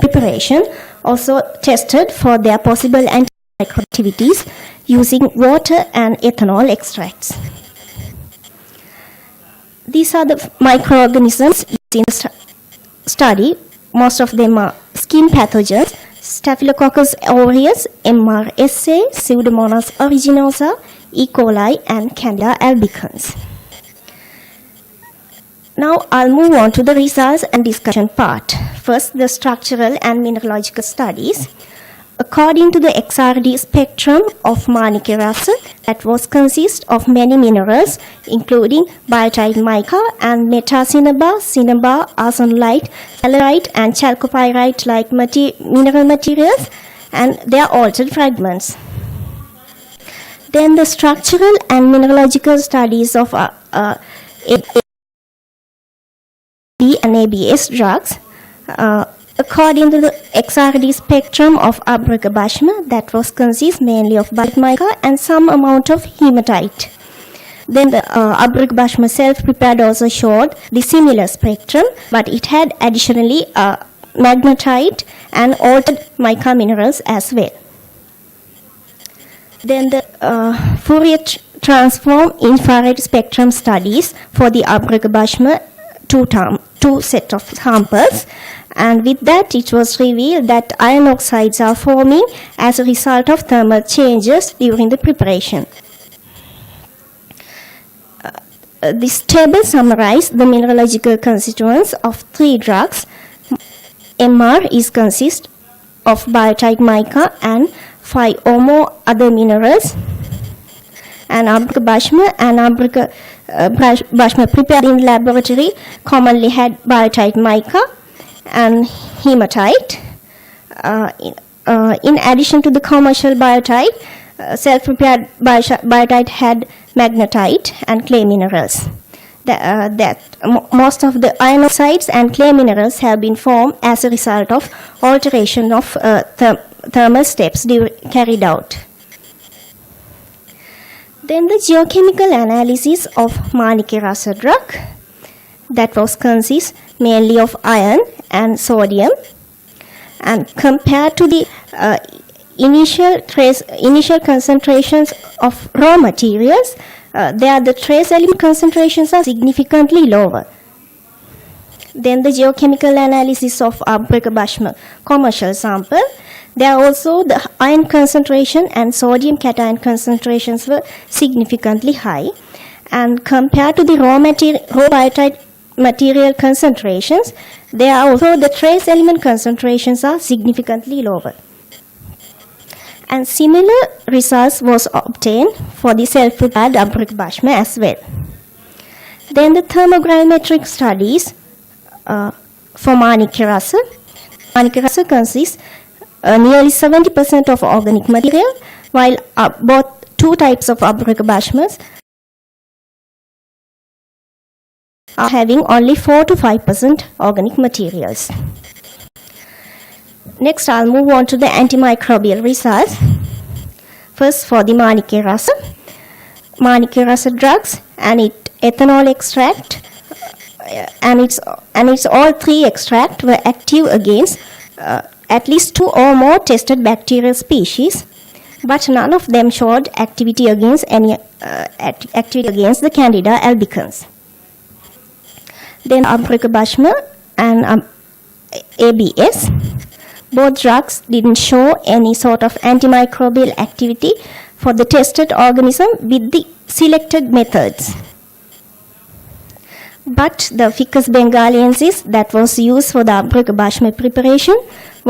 preparation also tested for their possible antimicrobial activities using water and ethanol extracts. These are the microorganisms used in the study. Most of them are skin pathogens: Staphylococcus aureus, MRSA, Pseudomonas aeruginosa, E. coli, and Candida albicans. Now I'll move on to the results and discussion part. First, the structural and mineralogical studies. According to the XRD spectrum of Manikya rasa, that was consist of many minerals including biotite mica and metacinnabar, cinnabar, arsenolite, salarite and chalcopyrite like mineral materials and their altered fragments. Then the structural and mineralogical studies of and ABS drugs. According to the XRD spectrum of Abrakabashma, that was consist mainly of biotite mica and some amount of hematite. Then the Abrakabashma self-prepared also showed the similar spectrum, but it had additionally magnetite and altered mica minerals as well. Then the Fourier transform infrared spectrum studies for the Abrakabashma two set of samples, and with that it was revealed that iron oxides are forming as a result of thermal changes during the preparation. This table summarizes the mineralogical constituents of 3 drugs. MR is consist of biotite mica and 5 or more other minerals, and Abrakabashma and Abrakabashma prepared in laboratory commonly had biotite mica and hematite. In addition to the commercial biotite, self-prepared biotite had magnetite and clay minerals. Most of the iron oxides and clay minerals have been formed as a result of alteration of thermal steps carried out. Then the geochemical analysis of Manikya rasa drug, that was consist mainly of iron and sodium, and compared to the initial concentrations of raw materials, there the trace element concentrations are significantly lower. Then the geochemical analysis of Abrakabashma commercial sample. There also the iron concentration and sodium cation concentrations were significantly high. And compared to the raw biotite material concentrations, there also the trace element concentrations are significantly lower. And similar results was obtained for the self-prepared Abrakabashma as well. Then the thermogravimetric studies for Manikya Rasa. Manikya Rasa consists nearly 70% of organic material, while both two types of Abrakabashmas are having only 4 to 5% organic materials. Next, I'll move on to the antimicrobial results. First, for the Manikya Rasa. Manikya Rasa drugs and ethanol extract and its all three extracts were active against at least 2 or more tested bacterial species, but none of them showed activity against the Candida albicans. Then Abrakabashma and ABS. Both drugs didn't show any sort of antimicrobial activity for the tested organism with the selected methods. But the Ficus bengaliensis that was used for the Abrakabashma preparation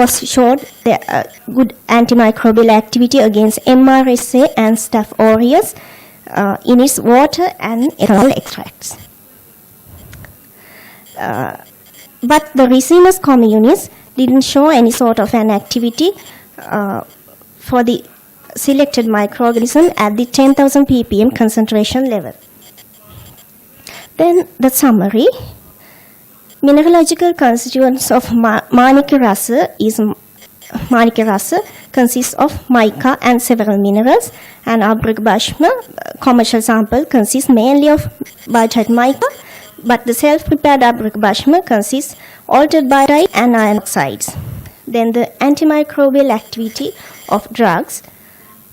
showed the good antimicrobial activity against MRSA and Staph aureus in its water and ethanol extracts. But the Ricinus communis didn't show any sort of an activity for the selected microorganism at the 10,000 ppm concentration level. Then the summary. Mineralogical constituents of Manikya Rasa consists of mica and several minerals, and Abrakabashma commercial sample consists mainly of biotite mica, but the self-prepared Abrakabashma consists altered biotite and iron oxides. Then the antimicrobial activity of drugs.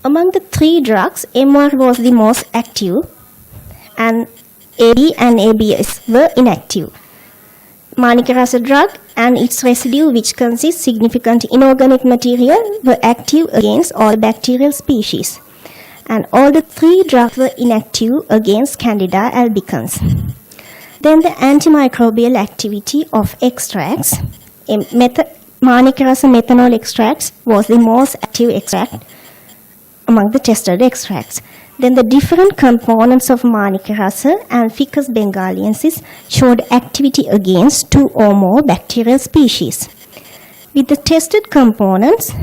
Among the 3 drugs, MR was the most active, and AB and ABS were inactive. Manikya Rasa drug and its residue, which consists significant inorganic material, were active against all bacterial species. And all the 3 drugs were inactive against Candida albicans. Then the antimicrobial activity of extracts. Manikya Rasa methanol extracts was the most active extract among the tested extracts. Then the different components of Manikya Rasa and Ficus bengaliensis showed activity against 2 or more bacterial species. With the tested components,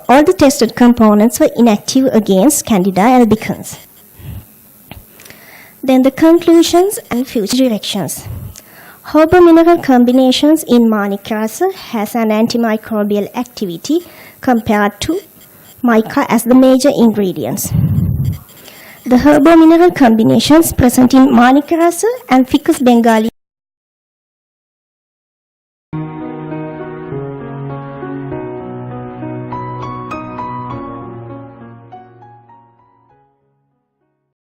all the tested components were inactive against Candida albicans. Then the conclusions and future directions. Herbomineral combinations in Manikya Rasa has an antimicrobial activity compared to mica as the major ingredients. The herbomineral combinations present in Manikya Rasa and Ficus bengali